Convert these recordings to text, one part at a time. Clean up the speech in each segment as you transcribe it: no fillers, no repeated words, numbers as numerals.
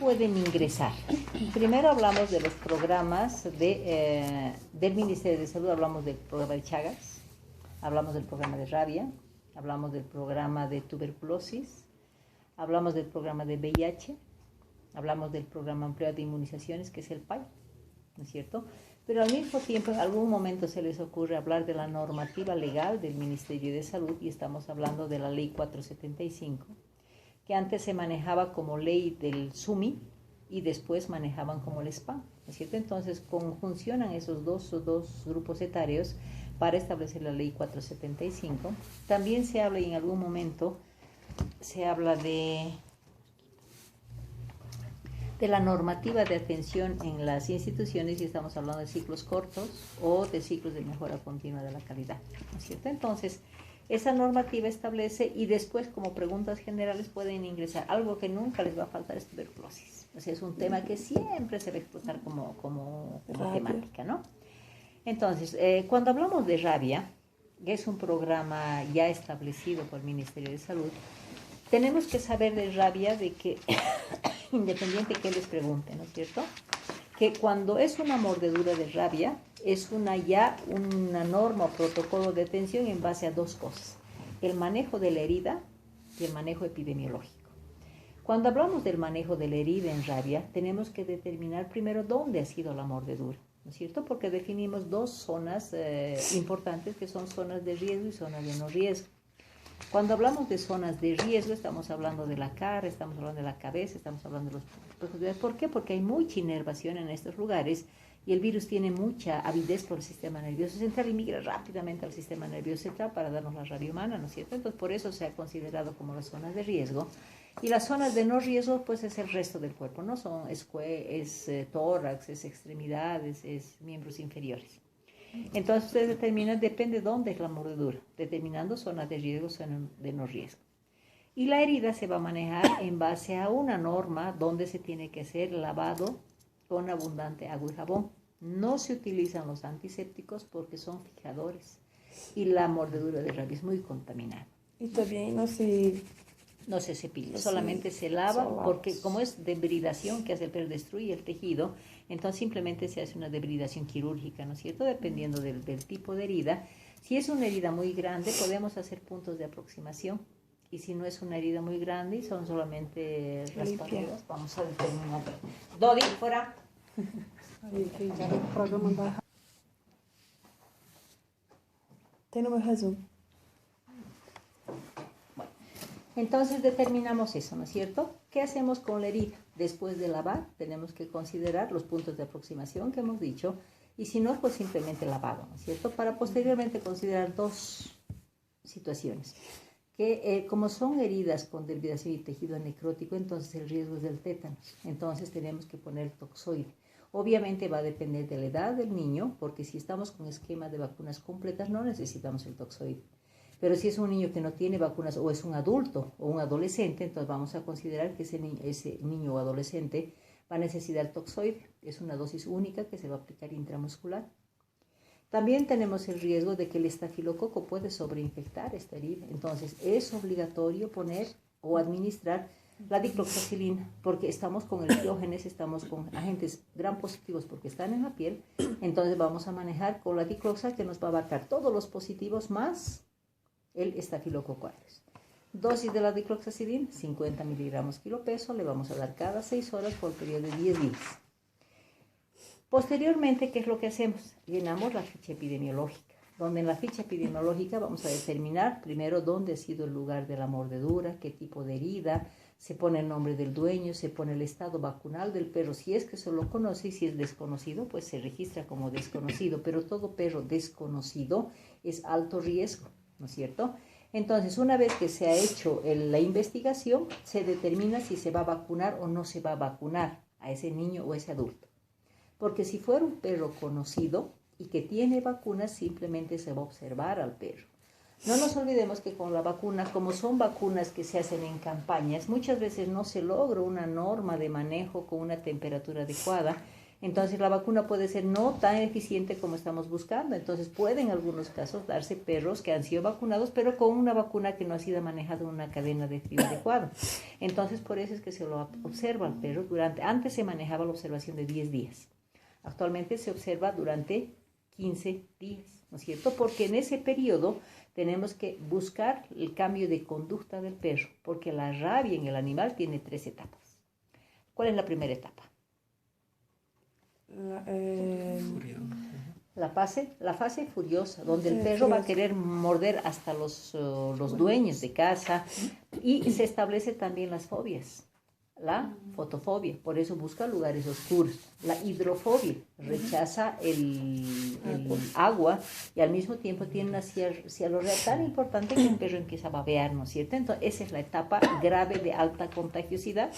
pueden ingresar? Primero hablamos de los programas del Ministerio de Salud, hablamos del programa de Chagas, hablamos del programa de rabia, hablamos del programa de tuberculosis, hablamos del programa de VIH, hablamos del programa ampliado de inmunizaciones, que es el PAI, ¿no es cierto? Pero al mismo tiempo, en algún momento se les ocurre hablar de la normativa legal del Ministerio de Salud y estamos hablando de la Ley 475, que antes se manejaba como ley del SUMI y después manejaban como el SPA, ¿no es cierto? Entonces conjuncionan esos dos grupos etarios para establecer la Ley 475. También se habla, y en algún momento se habla de la normativa de atención en las instituciones, y estamos hablando de ciclos cortos o de ciclos de mejora continua de la calidad, ¿no es cierto? Entonces, esa normativa establece, y después como preguntas generales pueden ingresar. Algo que nunca les va a faltar es tuberculosis. O sea, es un tema que siempre se va a explotar como temática, ¿no? Entonces, cuando hablamos de rabia, que es un programa ya establecido por el Ministerio de Salud, tenemos que saber de rabia de que, independiente que les pregunte, ¿no es cierto?, que cuando es una mordedura de rabia, es una norma o protocolo de atención en base a dos cosas: el manejo de la herida y el manejo epidemiológico. Cuando hablamos del manejo de la herida en rabia, tenemos que determinar primero dónde ha sido la mordedura, ¿no es cierto?, porque definimos dos zonas importantes, que son zonas de riesgo y zonas de no riesgo. Cuando hablamos de zonas de riesgo, estamos hablando de la cara, estamos hablando de la cabeza, estamos hablando de los... ¿Por qué? Porque hay mucha inervación en estos lugares y el virus tiene mucha avidez por el sistema nervioso central y migra rápidamente al sistema nervioso central para darnos la rabia humana, ¿no es cierto? Entonces, por eso se ha considerado como las zonas de riesgo. Y las zonas de no riesgo, pues es el resto del cuerpo, ¿no? Es tórax, es extremidades, es miembros inferiores. Entonces ustedes determinan, depende de dónde es la mordedura, determinando zonas de riesgo, zonas de no riesgo. Y la herida se va a manejar en base a una norma donde se tiene que hacer lavado con abundante agua y jabón. No se utilizan los antisépticos porque son fijadores y la mordedura de rabia es muy contaminada. Y también no se cepilla, solamente se lava, porque como es debridación que hace el perro, destruye el tejido, entonces simplemente se hace una debridación quirúrgica, ¿no es cierto?, dependiendo del tipo de herida. Si es una herida muy grande, podemos hacer puntos de aproximación, y si no es una herida muy grande y son solamente raspaduras, vamos a determinar. Dodi, fuera. Tenemos razón. Entonces determinamos eso, ¿no es cierto? ¿Qué hacemos con la herida? Después de lavar, tenemos que considerar los puntos de aproximación que hemos dicho, y si no, pues simplemente lavado, ¿no es cierto? Para posteriormente considerar dos situaciones. Que como son heridas con debilidación y tejido necrótico, entonces el riesgo es del tétanos. Entonces tenemos que poner toxoide. Obviamente va a depender de la edad del niño, porque si estamos con esquema de vacunas completas no necesitamos el toxoide. Pero si es un niño que no tiene vacunas, o es un adulto o un adolescente, entonces vamos a considerar que ese niño o adolescente va a necesitar toxoide. Es una dosis única que se va a aplicar intramuscular. También tenemos el riesgo de que el estafilococo puede sobreinfectar esta herida. Entonces es obligatorio poner o administrar la dicloxacilina, porque estamos con el Diógenes, estamos con agentes gram positivos porque están en la piel. Entonces vamos a manejar con la dicloxa, que nos va a abarcar todos los positivos más el estafilococo aureus. Dosis de la dicloxacilina, 50 miligramos kilo peso, le vamos a dar cada 6 horas por periodo de 10 días. Posteriormente, ¿qué es lo que hacemos? Llenamos la ficha epidemiológica, donde en la ficha epidemiológica vamos a determinar primero dónde ha sido el lugar de la mordedura, qué tipo de herida, se pone el nombre del dueño, se pone el estado vacunal del perro, si es que se lo conoce, y si es desconocido, pues se registra como desconocido, pero todo perro desconocido es alto riesgo, ¿no es cierto? Entonces, una vez que se ha hecho la investigación, se determina si se va a vacunar o no se va a vacunar a ese niño o ese adulto. Porque si fuera un perro conocido y que tiene vacunas, simplemente se va a observar al perro. No nos olvidemos que con la vacuna, como son vacunas que se hacen en campañas, muchas veces no se logra una norma de manejo con una temperatura adecuada. Entonces la vacuna puede ser no tan eficiente como estamos buscando. Entonces puede en algunos casos darse perros que han sido vacunados, pero con una vacuna que no ha sido manejada en una cadena de frío adecuada. Entonces por eso es que se lo observa al perro antes se manejaba la observación de 10 días. Actualmente se observa durante 15 días, ¿no es cierto? Porque en ese periodo tenemos que buscar el cambio de conducta del perro, porque la rabia en el animal tiene 3 etapas. ¿Cuál es la primera etapa? La fase furiosa, donde el perro va a querer morder hasta los dueños de casa, y se establece también las fobias. La fotofobia, por eso busca lugares oscuros. La hidrofobia, rechaza el agua y al mismo tiempo tiene una cialorrea tan importante que el perro empieza a babear, ¿no es cierto? Entonces esa es la etapa grave de alta contagiosidad.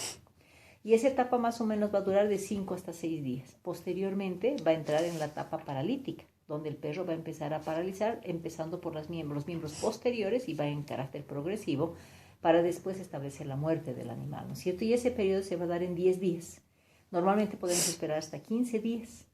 Y esa etapa más o menos va a durar de 5 hasta 6 días. Posteriormente va a entrar en la etapa paralítica, donde el perro va a empezar a paralizar, empezando por los miembros posteriores y va en carácter progresivo, para después establecer la muerte del animal, ¿no es cierto? Y ese periodo se va a dar en 10 días. Normalmente podemos esperar hasta 15 días.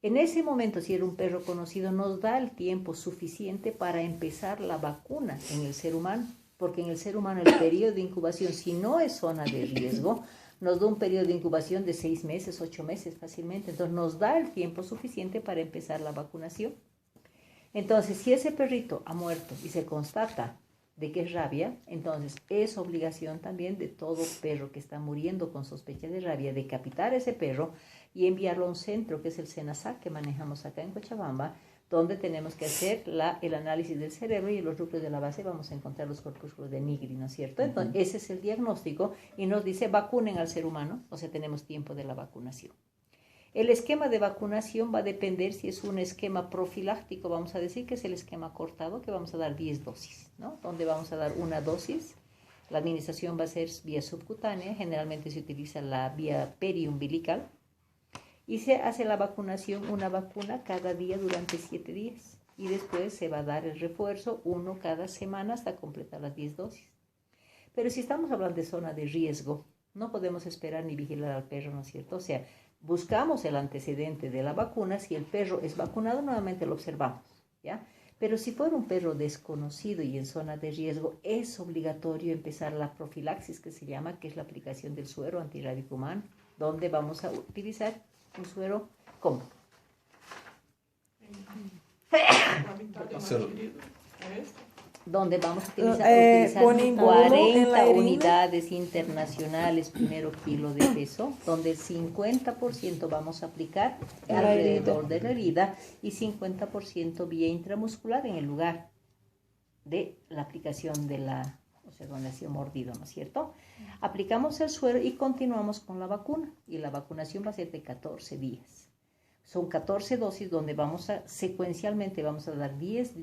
En ese momento, si era un perro conocido, nos da el tiempo suficiente para empezar la vacuna en el ser humano, porque en el ser humano el periodo de incubación, si no es zona de riesgo, nos da un periodo de incubación de 6 meses, 8 meses fácilmente. Entonces nos da el tiempo suficiente para empezar la vacunación. Entonces, si ese perrito ha muerto y se constata de que es rabia, entonces es obligación también de todo perro que está muriendo con sospecha de rabia, decapitar a ese perro y enviarlo a un centro que es el SENASAC que manejamos acá en Cochabamba, donde tenemos que hacer el análisis del cerebro, y en los núcleos de la base vamos a encontrar los corpúsculos de Nigri, ¿no es cierto? Entonces ese es el diagnóstico y nos dice vacunen al ser humano, o sea, tenemos tiempo de la vacunación. El esquema de vacunación va a depender si es un esquema profiláctico, vamos a decir que es el esquema cortado, que vamos a dar 10 dosis, ¿no? Donde vamos a dar una dosis. La administración va a ser vía subcutánea, generalmente se utiliza la vía periumbilical, y se hace la vacunación, una vacuna cada día durante 7 días, y después se va a dar el refuerzo, uno cada semana hasta completar las 10 dosis. Pero si estamos hablando de zona de riesgo, no podemos esperar ni vigilar al perro, ¿no es cierto? O sea, buscamos el antecedente de la vacuna. Si el perro es vacunado, nuevamente lo observamos, ¿ya? Pero si fuera un perro desconocido y en zona de riesgo, es obligatorio empezar la profilaxis, que se llama, que es la aplicación del suero antirrábico humano, donde vamos a utilizar un suero ¿cómo? Donde vamos a utilizar 40 unidades internacionales, primero kilo de peso, donde el 50% vamos a aplicar alrededor de la herida y 50% vía intramuscular en el lugar de la aplicación de la, o sea, donde ha sido mordido, ¿no es cierto? Aplicamos el suero y continuamos con la vacuna, y la vacunación va a ser de 14 días. Son 14 dosis donde secuencialmente vamos a dar 10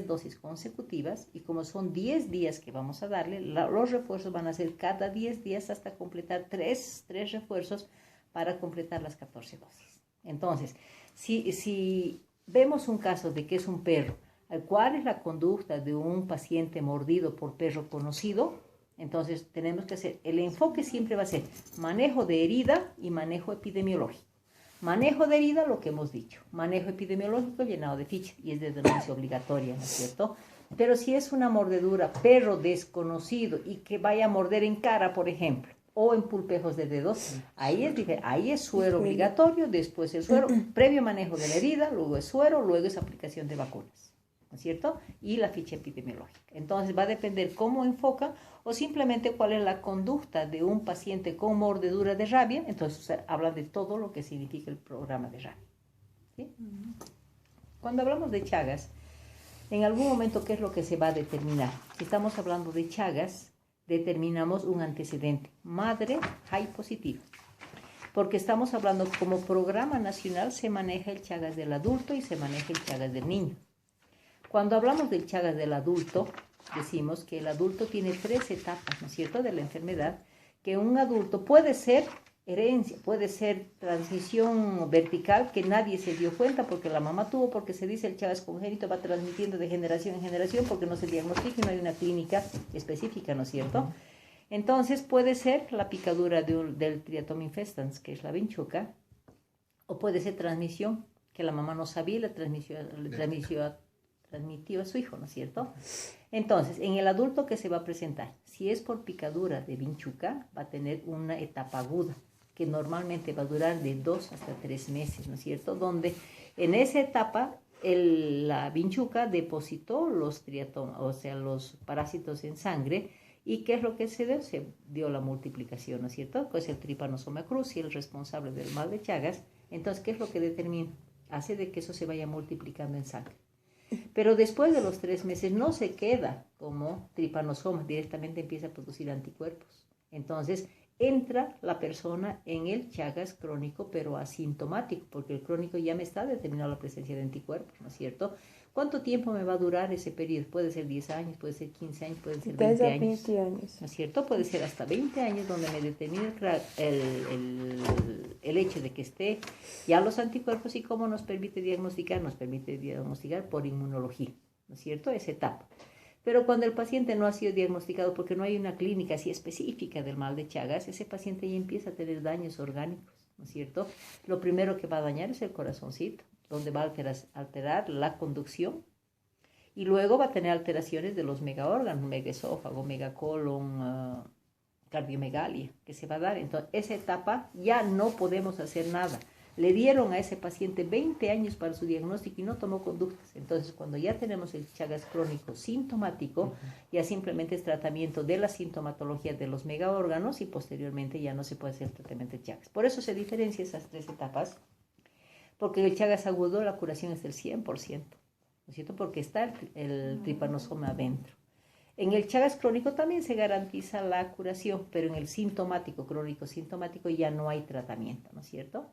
dosis consecutivas, y como son 10 días que vamos a darle, los refuerzos van a ser cada 10 días hasta completar 3 refuerzos para completar las 14 dosis. Entonces, si vemos un caso de que es un perro, ¿cuál es la conducta de un paciente mordido por perro conocido? Entonces tenemos que hacer, el enfoque siempre va a ser manejo de herida y manejo epidemiológico. Manejo de herida, lo que hemos dicho. Manejo epidemiológico, llenado de ficha, y es de denuncia obligatoria, ¿no es cierto? Pero si es una mordedura, perro desconocido, y que vaya a morder en cara, por ejemplo, o en pulpejos de dedos, ahí es suero obligatorio, después el suero, previo manejo de la herida, luego es suero, luego es aplicación de vacunas, ¿no es cierto? Y la ficha epidemiológica. Entonces va a depender cómo enfoca, o simplemente cuál es la conducta de un paciente con mordedura de rabia. Entonces hablan de todo lo que significa el programa de rabia, ¿sí? Cuando hablamos de Chagas, en algún momento, ¿qué es lo que se va a determinar? Si estamos hablando de Chagas, determinamos un antecedente, madre high positiva, porque estamos hablando como programa nacional, se maneja el Chagas del adulto y se maneja el Chagas del niño. Cuando hablamos del Chagas del adulto, decimos que el adulto tiene 3 etapas, ¿no es cierto?, de la enfermedad, que un adulto puede ser herencia, puede ser transmisión vertical, que nadie se dio cuenta porque la mamá tuvo, porque se dice el Chagas congénito va transmitiendo de generación en generación porque no se diagnostica y no hay una clínica específica, ¿no es cierto? Entonces puede ser la picadura del Triatom infestans, que es la vinchuca, O puede ser transmisión, que la mamá no sabía y le transmitió a su hijo, ¿no es cierto? Entonces, en el adulto que se va a presentar, si es por picadura de vinchuca, va a tener una etapa aguda, que normalmente va a durar de 2 hasta 3 meses, ¿no es cierto? Donde en esa etapa la vinchuca depositó los triatomas, o sea, los parásitos en sangre. ¿Y qué es lo que se dio? Se dio la multiplicación, ¿no es cierto? Pues el Trypanosoma cruzi, el responsable del mal de Chagas. Entonces, ¿qué es lo que determina? Hace de que eso se vaya multiplicando en sangre. Pero después de los 3 meses no se queda como tripanosoma, directamente empieza a producir anticuerpos. Entonces entra la persona en el Chagas crónico, pero asintomático, porque el crónico ya me está determinando la presencia de anticuerpos, ¿no es cierto? ¿Cuánto tiempo me va a durar ese periodo? Puede ser 10 años, puede ser 15 años, puede ser 20 años. 20 años. ¿No es cierto? Puede ser hasta 20 años donde me determina el hecho de que esté ya los anticuerpos. ¿Y cómo nos permite diagnosticar? Nos permite diagnosticar por inmunología, ¿no es cierto? Esa etapa. Pero cuando el paciente no ha sido diagnosticado porque no hay una clínica así específica del mal de Chagas, ese paciente ya empieza a tener daños orgánicos, ¿no es cierto? Lo primero que va a dañar es el corazoncito, donde va a alterar la conducción, y luego va a tener alteraciones de los megaórganos, megaesófago, megacolon, cardiomegalia, que se va a dar. Entonces, esa etapa ya no podemos hacer nada. Le dieron a ese paciente 20 años para su diagnóstico y no tomó conductas. Entonces, cuando ya tenemos el Chagas crónico sintomático, ya simplemente es tratamiento de la sintomatología de los megaórganos y posteriormente ya no se puede hacer tratamiento de Chagas. Por eso se diferencia esas 3 etapas, porque en el Chagas agudo la curación es del 100%, ¿no es cierto? Porque está el tripanosoma adentro. En el Chagas crónico también se garantiza la curación, pero en el sintomático, crónico sintomático, ya no hay tratamiento, ¿no es cierto?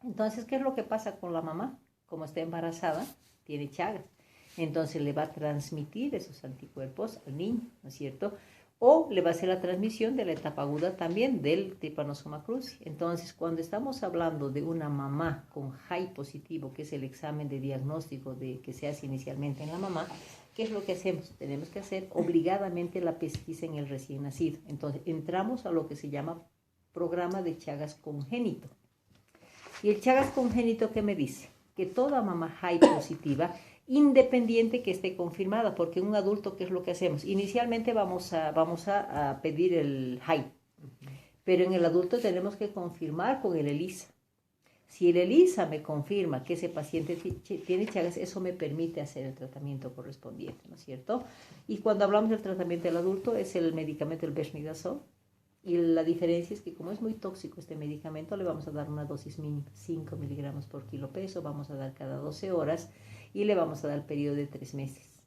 Entonces, ¿qué es lo que pasa con la mamá? Como está embarazada, tiene Chagas. Entonces le va a transmitir esos anticuerpos al niño, ¿no es cierto? O le va a hacer la transmisión de la etapa aguda también del Trypanosoma cruzi. Entonces, cuando estamos hablando de una mamá con HAI positivo, que es el examen de diagnóstico que se hace inicialmente en la mamá, ¿qué es lo que hacemos? Tenemos que hacer obligadamente la pesquisa en el recién nacido. Entonces, entramos a lo que se llama programa de Chagas congénito. Y el Chagas congénito, ¿qué me dice? Que toda mamá HAI positiva, independiente que esté confirmada, porque en un adulto, ¿qué es lo que hacemos? Inicialmente vamos a pedir el HAI, pero en el adulto tenemos que confirmar con el ELISA. Si el ELISA me confirma que ese paciente tiene Chagas, eso me permite hacer el tratamiento correspondiente, ¿no es cierto? Y cuando hablamos del tratamiento del adulto, es el medicamento, el Bechnidazole. Y la diferencia es que como es muy tóxico este medicamento, le vamos a dar una dosis mínima, 5 miligramos por kilo peso, vamos a dar cada 12 horas y le vamos a dar el periodo de 3 meses.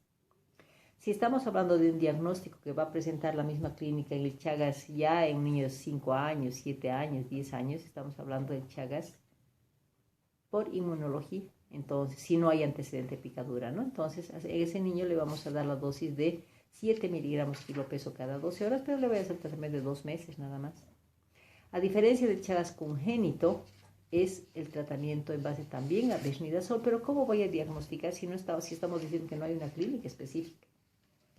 Si estamos hablando de un diagnóstico que va a presentar la misma clínica en el Chagas ya en niños de 5 años, 7 años, 10 años, estamos hablando del Chagas por inmunología. Entonces, si no hay antecedente de picadura, ¿no? Entonces, a ese niño le vamos a dar la dosis de 7 miligramos kilo peso cada 12 horas, pero le voy a hacer tratamiento de 2 meses nada más. A diferencia del Chagas congénito, es el tratamiento en base también a Bechnidazole, pero ¿cómo voy a diagnosticar si estamos diciendo que no hay una clínica específica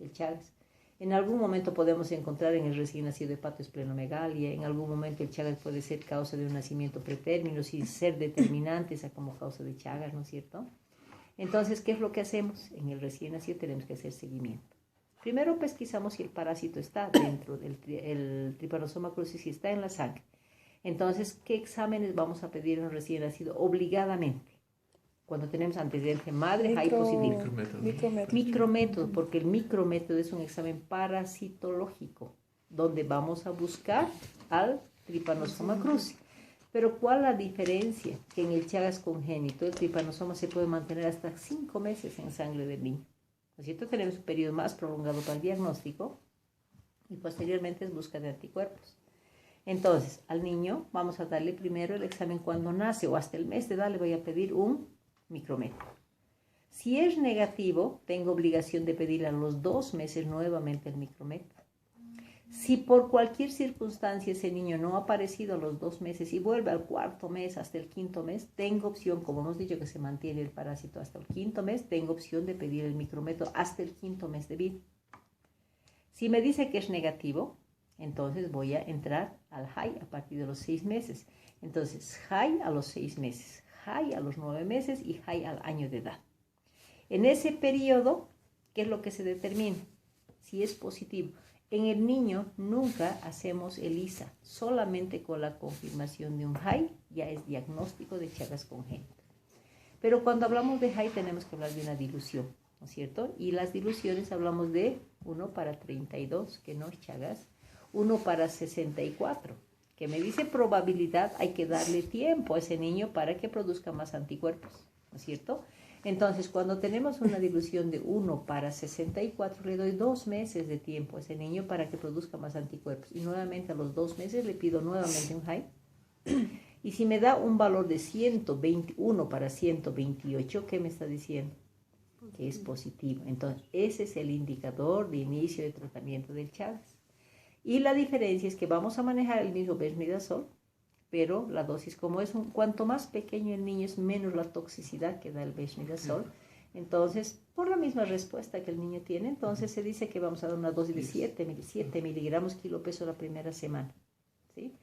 del Chagas? En algún momento podemos encontrar en el recién nacido hepatoesplenomegalia, en algún momento el Chagas puede ser causa de un nacimiento pretérmino sin ser determinante esa como causa de Chagas, ¿no es cierto? Entonces, ¿qué es lo que hacemos? En el recién nacido tenemos que hacer seguimiento. Primero pesquisamos si el parásito está dentro del Trypanosoma cruzi, si está en la sangre. Entonces, ¿qué exámenes vamos a pedir en el recién nacido? Obligadamente. Cuando tenemos antecedente madre, HAI positivo. Micrométodo, porque el micrométodo es un examen parasitológico, donde vamos a buscar al Trypanosoma cruzi. Pero ¿cuál es la diferencia? Que en el Chagas congénito el Trypanosoma se puede mantener hasta 5 meses en sangre del niño. ¿No es cierto? Tenemos un periodo más prolongado para el diagnóstico y posteriormente es búsqueda de anticuerpos. Entonces, al niño vamos a darle primero el examen cuando nace o hasta el mes de edad le voy a pedir un micrométodo. Si es negativo, tengo obligación de pedirle a los 2 meses nuevamente el micrométodo. Si por cualquier circunstancia ese niño no ha aparecido a los 2 meses y vuelve al 4.º mes, hasta el 5.º mes, tengo opción, como hemos dicho que se mantiene el parásito hasta el 5.º mes, tengo opción de pedir el micrométodo hasta el 5.º mes de vida. Si me dice que es negativo, Entonces voy a entrar al high a partir de los 6 meses. Entonces high a los 6 meses, high a los 9 meses y high al año de edad. En ese periodo, ¿qué es lo que se determina? Si es positivo. En el niño nunca hacemos ELISA, solamente con la confirmación de un high ya es diagnóstico de Chagas congénito. Pero cuando hablamos de high tenemos que hablar de una dilución, ¿no es cierto? Y las diluciones hablamos de 1:32, que no es Chagas, 1:64, que me dice probabilidad, hay que darle tiempo a ese niño para que produzca más anticuerpos, ¿no es cierto? Entonces, cuando tenemos una dilución de 1:64, le doy 2 meses de tiempo a ese niño para que produzca más anticuerpos. Y nuevamente a los 2 meses le pido nuevamente un high. Y si me da un valor de 121/128, ¿qué me está diciendo? Que es positivo. Entonces, ese es el indicador de inicio de tratamiento del Chagas. Y la diferencia es que vamos a manejar el mismo Bexnidazol, pero la dosis, como es cuanto más pequeño el niño es menos la toxicidad que da el Bexnidazol. Entonces, por la misma respuesta que el niño tiene, entonces se dice que vamos a dar una dosis de 7 miligramos kilo peso la primera semana, ¿sí?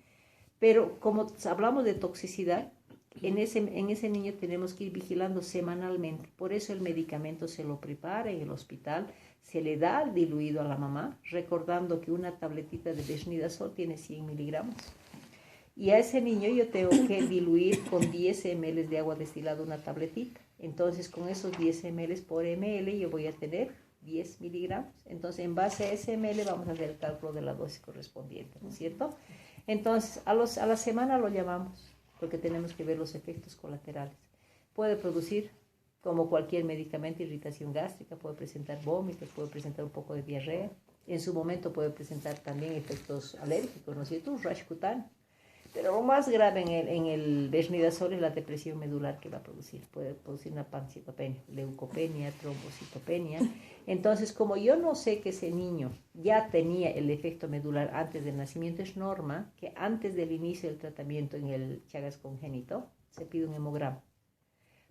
Pero como hablamos de toxicidad, en ese niño tenemos que ir vigilando semanalmente. Por eso el medicamento se lo prepara en el hospital, se le da diluido a la mamá, recordando que una tabletita de Bexnidazol tiene 100 miligramos. Y a ese niño yo tengo que diluir con 10 ml de agua destilada una tabletita. Entonces, con esos 10 ml por ml yo voy a tener 10 miligramos. Entonces, en base a ese ml vamos a hacer el cálculo de la dosis correspondiente, ¿no es cierto? Entonces, a la semana lo llamamos, porque tenemos que ver los efectos colaterales. Puede producir, como cualquier medicamento, irritación gástrica, puede presentar vómitos, puede presentar un poco de diarrea. En su momento puede presentar también efectos alérgicos, ¿no es cierto? Un rash cutáneo. Pero lo más grave en el Bexnidazol es la depresión medular que va a producir. Puede producir una pancitopenia, leucopenia, trombocitopenia. Entonces, como yo no sé que ese niño ya tenía el efecto medular antes del nacimiento, es norma que antes del inicio del tratamiento en el Chagas congénito se pide un hemograma.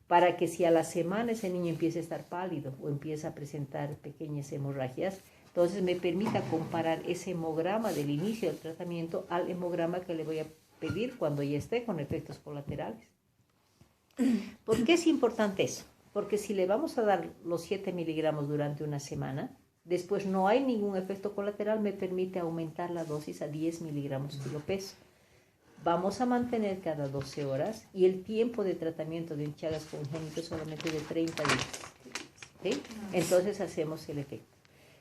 Para que si a la semana ese niño empiece a estar pálido o empieza a presentar pequeñas hemorragias, entonces me permita comparar ese hemograma del inicio del tratamiento al hemograma que le voy a pedir cuando ya esté con efectos colaterales. ¿Por qué es importante eso? Porque si le vamos a dar los 7 miligramos durante una semana, después no hay ningún efecto colateral, me permite aumentar la dosis a 10 miligramos kilo peso. Vamos a mantener cada 12 horas y el tiempo de tratamiento de un Chagas congénito es solamente de 30 días. ¿Sí? Entonces hacemos el efecto.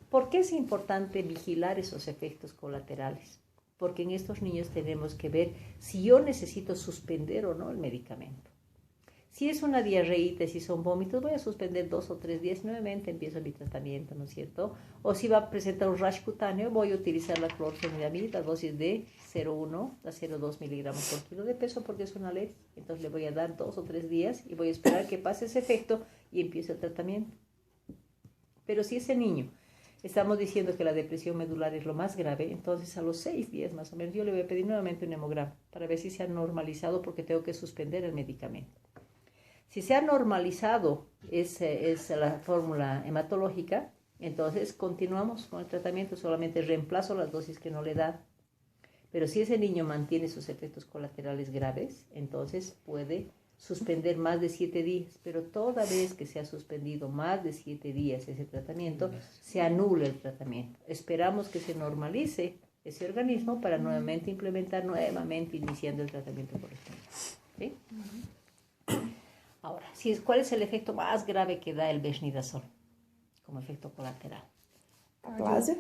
¿Por qué es importante vigilar esos efectos colaterales? Porque en estos niños tenemos que ver si yo necesito suspender o no el medicamento. Si es una diarreíta, si son vómitos, voy a suspender 2 o 3 días, nuevamente empiezo mi tratamiento, ¿no es cierto? O si va a presentar un rash cutáneo, voy a utilizar la clorfeniramida, la dosis de 0,1 a 0,2 miligramos por kilo de peso, porque es una alergia. Entonces le voy a dar 2 o 3 días y voy a esperar que pase ese efecto y empiece el tratamiento. Pero si ese niño, estamos diciendo que la depresión medular es lo más grave, entonces a los 6 días más o menos yo le voy a pedir nuevamente un hemograma para ver si se ha normalizado, porque tengo que suspender el medicamento. Si se ha normalizado es la fórmula hematológica, entonces continuamos con el tratamiento, solamente reemplazo las dosis que no le da. Pero si ese niño mantiene sus efectos colaterales graves, entonces puede suspender más de 7 días, pero toda vez que se ha suspendido más de 7 días ese tratamiento, se anula el tratamiento. Esperamos que se normalice ese organismo para nuevamente implementar, nuevamente iniciando el tratamiento correspondiente. ¿Sí? Ahora, ¿cuál es el efecto más grave que da el Bexnidazol como efecto colateral? Aplasia.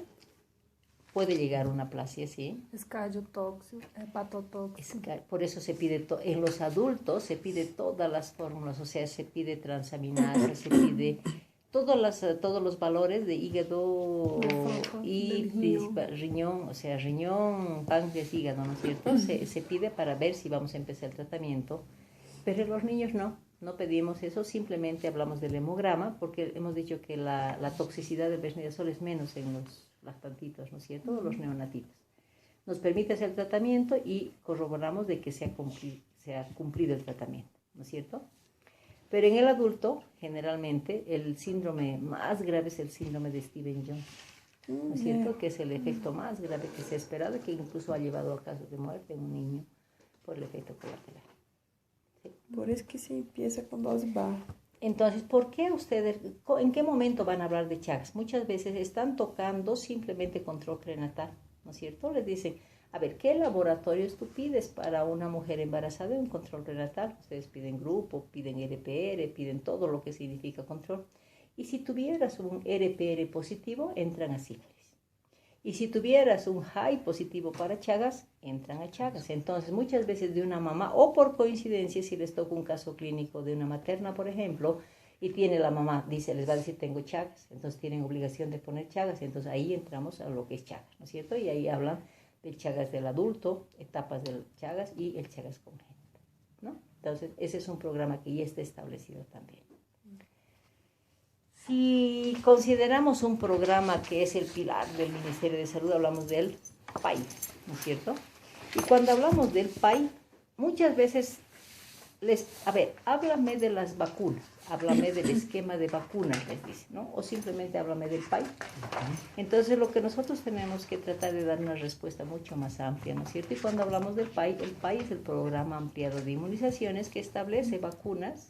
Puede llegar a una aplasia, sí. Es cardiotóxico, hepatotóxico. Por eso se pide, en los adultos se pide todas las fórmulas, o sea, se pide transaminasa, se pide todos los valores de hígado y riñón, o sea, riñón, páncreas, hígado, ¿no es cierto? Se pide para ver si vamos a empezar el tratamiento, pero en los niños no pedimos eso, simplemente hablamos del hemograma, porque hemos dicho que la toxicidad del Bexnidazol es menos en los lactantitos, ¿no es cierto? Los neonatitos. Nos permite hacer el tratamiento y corroboramos de que se ha cumplido el tratamiento, ¿no es cierto? Pero en el adulto, generalmente, el síndrome más grave es el síndrome de Stevens-Jones. ¿no es cierto? Que es el efecto más grave que se ha esperado y que incluso ha llevado a casos de muerte en un niño por el efecto colateral. ¿Sí? Por eso que se empieza con dose baja. Entonces, ¿por qué ustedes, en qué momento van a hablar de Chagas? Muchas veces están tocando simplemente control prenatal, ¿no es cierto? Les dicen, a ver, ¿qué laboratorios tú pides para una mujer embarazada de un control prenatal? Ustedes piden grupo, piden RPR, piden todo lo que significa control. Y si tuvieras un RPR positivo, entran a sífilis. Y si tuvieras un high positivo para Chagas, entran a Chagas. Entonces, muchas veces de una mamá, o por coincidencia, si les toca un caso clínico de una materna, por ejemplo, y tiene la mamá, dice, les va a decir, tengo Chagas. Entonces, tienen obligación de poner Chagas. Entonces, ahí entramos a lo que es Chagas, ¿no es cierto? Y ahí hablan del Chagas del adulto, etapas del Chagas y el Chagas congénito, ¿no? Entonces, ese es un programa que ya está establecido también. Si consideramos un programa que es el pilar del Ministerio de Salud, hablamos del PAI, ¿no es cierto? Y cuando hablamos del PAI, muchas veces háblame de las vacunas, háblame del esquema de vacunas, les dice, ¿no? O simplemente háblame del PAI. Entonces, lo que nosotros tenemos que tratar de dar una respuesta mucho más amplia, ¿no es cierto? Y cuando hablamos del PAI es el Programa Ampliado de Inmunizaciones que establece vacunas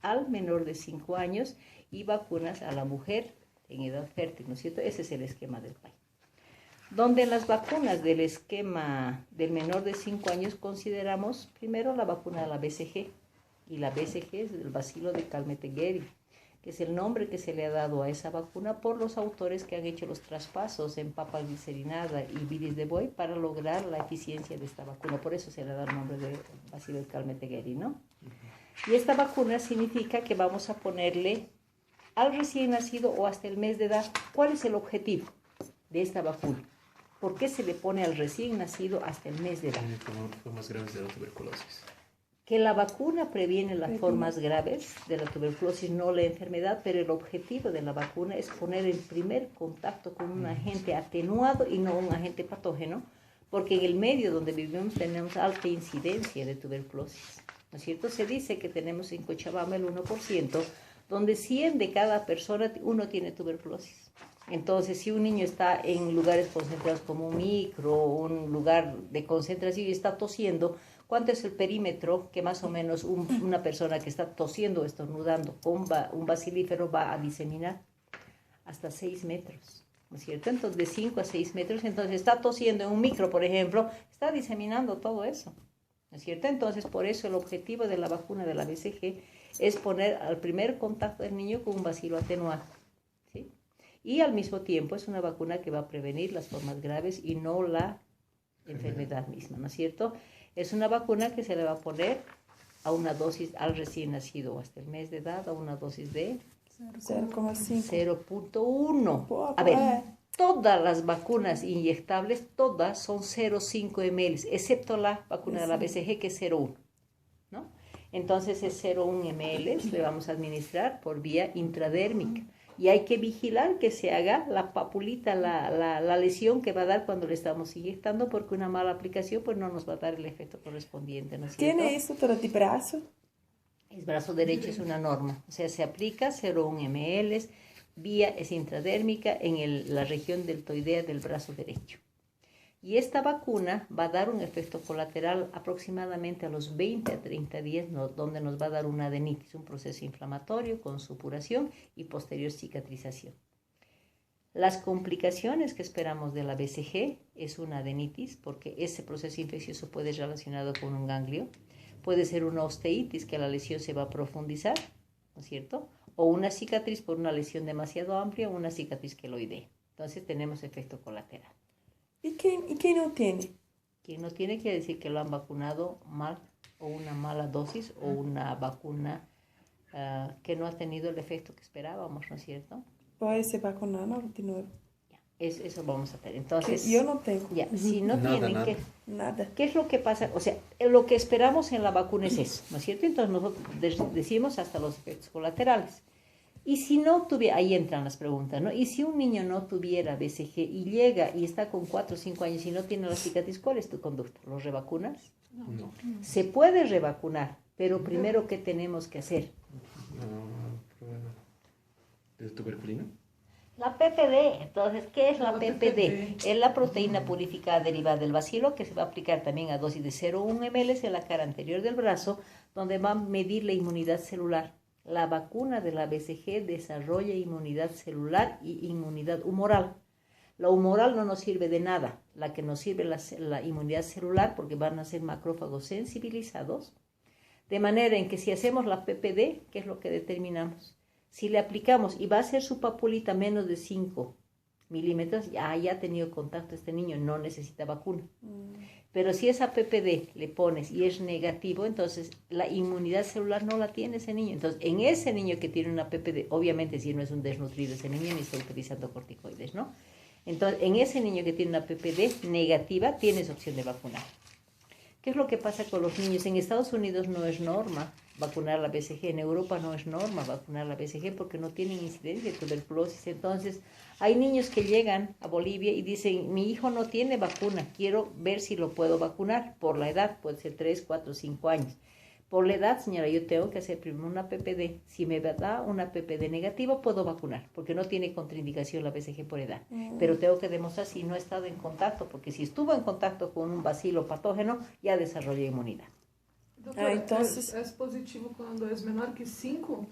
al menor de 5 años y vacunas a la mujer en edad fértil, ¿no es cierto? Ese es el esquema del PAI. Donde en las vacunas del esquema del menor de 5 años consideramos primero la vacuna de la BCG, y la BCG es el bacilo de Calmette-Guerin, que es el nombre que se le ha dado a esa vacuna por los autores que han hecho los traspasos en papa glicerinada y viris de buey para lograr la eficiencia de esta vacuna. Por eso se le da el nombre de bacilo de Calmette-Guerin, ¿no? Y esta vacuna significa que vamos a ponerle al recién nacido o hasta el mes de edad. ¿Cuál es el objetivo de esta vacuna? ¿Por qué se le pone al recién nacido hasta el mes de edad? Formas graves de la tuberculosis. Que la vacuna previene las formas graves de la tuberculosis, no la enfermedad, pero el objetivo de la vacuna es poner el primer contacto con un agente atenuado y no un agente patógeno, porque en el medio donde vivimos tenemos alta incidencia de tuberculosis, ¿no es cierto? Se dice que tenemos en Cochabamba el 1%, donde 100 de cada persona, uno tiene tuberculosis. Entonces, si un niño está en lugares concentrados como un micro, un lugar de concentración y está tosiendo, ¿cuánto es el perímetro que más o menos una persona que está tosiendo o estornudando con un bacilífero va a diseminar? Hasta 6 metros, ¿no es cierto? Entonces, de 5 a 6 metros, entonces está tosiendo en un micro, por ejemplo, está diseminando todo eso, ¿no es cierto? Entonces, por eso el objetivo de la vacuna de la BCG es poner al primer contacto del niño con un bacilo atenuado, ¿sí? Y al mismo tiempo es una vacuna que va a prevenir las formas graves y no la enfermedad misma, ¿no es cierto? Es una vacuna que se le va a poner a una dosis al recién nacido hasta el mes de edad, a una dosis de 0.1. A ver, todas las vacunas inyectables, todas son 0.5 ml, excepto la vacuna de la BCG que es 0.1, ¿no? Entonces es 0.1 ml, le vamos a administrar por vía intradérmica. Y hay que vigilar que se haga la papulita, la lesión que va a dar cuando le estamos inyectando, porque una mala aplicación pues no nos va a dar el efecto correspondiente, ¿no es cierto? ¿Tiene eso todo de brazo? El brazo derecho es una norma, o sea, se aplica 0.1 ml, vía es intradérmica en la región deltoidea del brazo derecho. Y esta vacuna va a dar un efecto colateral aproximadamente a los 20 a 30 días, donde nos va a dar una adenitis, un proceso inflamatorio con supuración y posterior cicatrización. Las complicaciones que esperamos de la BCG es una adenitis, porque ese proceso infeccioso puede ser relacionado con un ganglio, puede ser una osteitis, que la lesión se va a profundizar, ¿no es cierto? O una cicatriz por una lesión demasiado amplia o una cicatriz queloidea. Entonces tenemos efecto colateral. ¿Y quién no tiene? Quien no tiene quiere decir que lo han vacunado mal o una mala dosis o una vacuna que no ha tenido el efecto que esperábamos, ¿no es cierto? Puede ser vacunado de nuevo. Eso vamos a tener. Entonces, Que yo no tengo. Ya, si no tienen, Nada. ¿qué es lo que pasa? O sea, lo que esperamos en la vacuna es eso, ¿no es cierto? Entonces nosotros decimos hasta los efectos colaterales. Y si no tuviera, ahí entran las preguntas, ¿no? Y si un niño no tuviera BCG y llega y está con 4 o 5 años y no tiene la cicatriz, ¿cuál es tu conducta? ¿Los revacunas? No. Se puede revacunar, pero primero, ¿qué tenemos que hacer? ¿De tuberculina? La PPD, entonces, ¿qué es la La PPD? PPD. Es la proteína purificada derivada del bacilo que se va a aplicar también a dosis de 0,1 ml en la cara anterior del brazo, donde va a medir la inmunidad celular. La vacuna de la BCG desarrolla inmunidad celular y inmunidad humoral. La humoral no nos sirve de nada, la que nos sirve es la inmunidad celular porque van a ser macrófagos sensibilizados, de manera en que si hacemos la PPD, ¿qué es lo que determinamos? Si le aplicamos y va a ser su papulita menos de 5 milímetros, ya ha tenido contacto este niño, no necesita vacuna. Pero si esa PPD le pones y es negativo, entonces la inmunidad celular no la tiene ese niño. Entonces, en ese niño que tiene una PPD, obviamente si no es un desnutrido ese niño ni está utilizando corticoides, ¿no? Entonces, en ese niño que tiene una PPD negativa, tienes opción de vacunar. ¿Qué es lo que pasa con los niños? En Estados Unidos no es norma vacunar la BCG, en Europa no es norma vacunar la BCG porque no tienen incidencia de tuberculosis. Entonces, hay niños que llegan a Bolivia y dicen, mi hijo no tiene vacuna, quiero ver si lo puedo vacunar por la edad, puede ser 3, 4, 5 años. Por la edad, señora, yo tengo que hacer primero una PPD. Si me da una PPD negativa, puedo vacunar, porque no tiene contraindicación la BCG por edad. Pero tengo que demostrar si no he estado en contacto, porque si estuvo en contacto con un bacilo patógeno, ya desarrolla inmunidad. Doutora, entonces- es positivo cuando es menor que 5?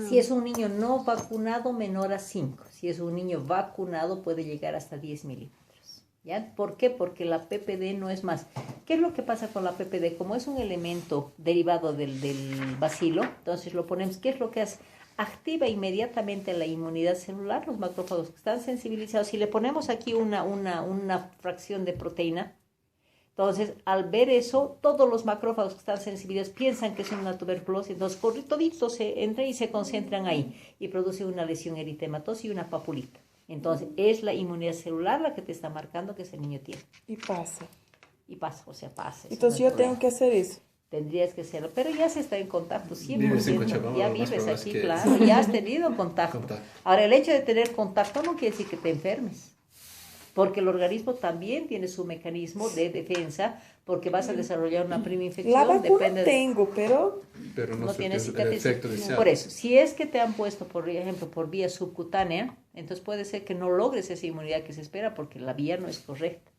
Si es un niño no vacunado, menor a 5. Si es un niño vacunado, puede llegar hasta 10 milímetros. ¿Ya? ¿Por qué? Porque la PPD no es más. ¿Qué es lo que pasa con la PPD? Como es un elemento derivado del bacilo, entonces lo ponemos, ¿qué es lo que hace? Activa inmediatamente la inmunidad celular, los macrófagos que están sensibilizados. Si le ponemos aquí una fracción de proteína, entonces al ver eso, todos los macrófagos que están sensibilizados piensan que es una tuberculosis, entonces toditos se entran y se concentran ahí y produce una lesión eritematosa y una papulita. Entonces, es la inmunidad celular la que te está marcando que ese niño tiene. Y pasa. Y pasa, o sea, pasa. Entonces yo tengo que hacer eso. Tendrías que hacerlo, pero ya se está en contacto, 100%. Vives en Cochabamba, Ya lo más vives probable es aquí, que- claro, ya has tenido contacto. Contacto. Ahora, el hecho de tener contacto no quiere decir que te enfermes, porque el organismo también tiene su mecanismo de defensa, porque vas a desarrollar una prima infección. La vacuna depende de- tengo, pero Pero no, no surte tiene el cicatrices. efecto deseado. Por eso, si es que te han puesto, por ejemplo, por vía subcutánea, entonces puede ser que no logres esa inmunidad que se espera porque la vía no es correcta.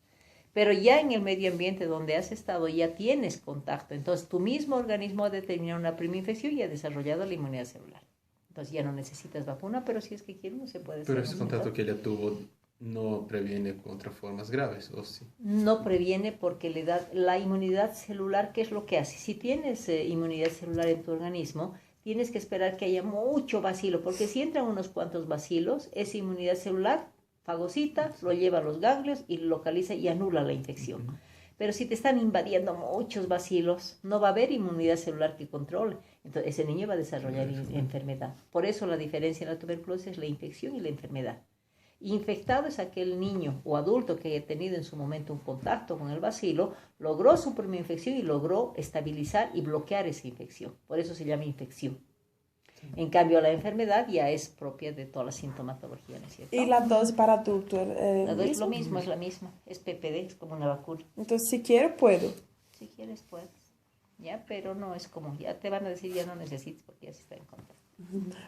Pero ya en el medio ambiente donde has estado ya tienes contacto. Entonces tu mismo organismo ha determinado una prima infección y ha desarrollado la inmunidad celular. Entonces ya no necesitas vacuna, pero si es que quieres no se puede Pero hacer. ese contacto que ella tuvo no previene contra formas graves, ¿o sí? No previene porque le da la inmunidad celular, ¿qué es lo que hace? Si tienes inmunidad celular en tu organismo, tienes que esperar que haya mucho bacilo, porque si entran unos cuantos bacilos, esa inmunidad celular fagocita, lo lleva a los ganglios y localiza y anula la infección. Pero si te están invadiendo muchos bacilos, no va a haber inmunidad celular que controle. Entonces ese niño va a desarrollar enfermedad. Por eso la diferencia en la tuberculosis es la infección y la enfermedad. Infectado es aquel niño o adulto que haya tenido en su momento un contacto con el bacilo, logró su primera infección y logró estabilizar y bloquear esa infección. Por eso se llama infección. En cambio, la enfermedad ya es propia de toda la sintomatología, ¿no es cierto? y la dosis para adulto La dosis es lo mismo. mismo, es la misma. Es PPD, es como una vacuna. Entonces si quiero puedo. Si quieres, puedes. Ya, pero no es como, ya te van a decir, ya no necesitas porque ya se está en contacto.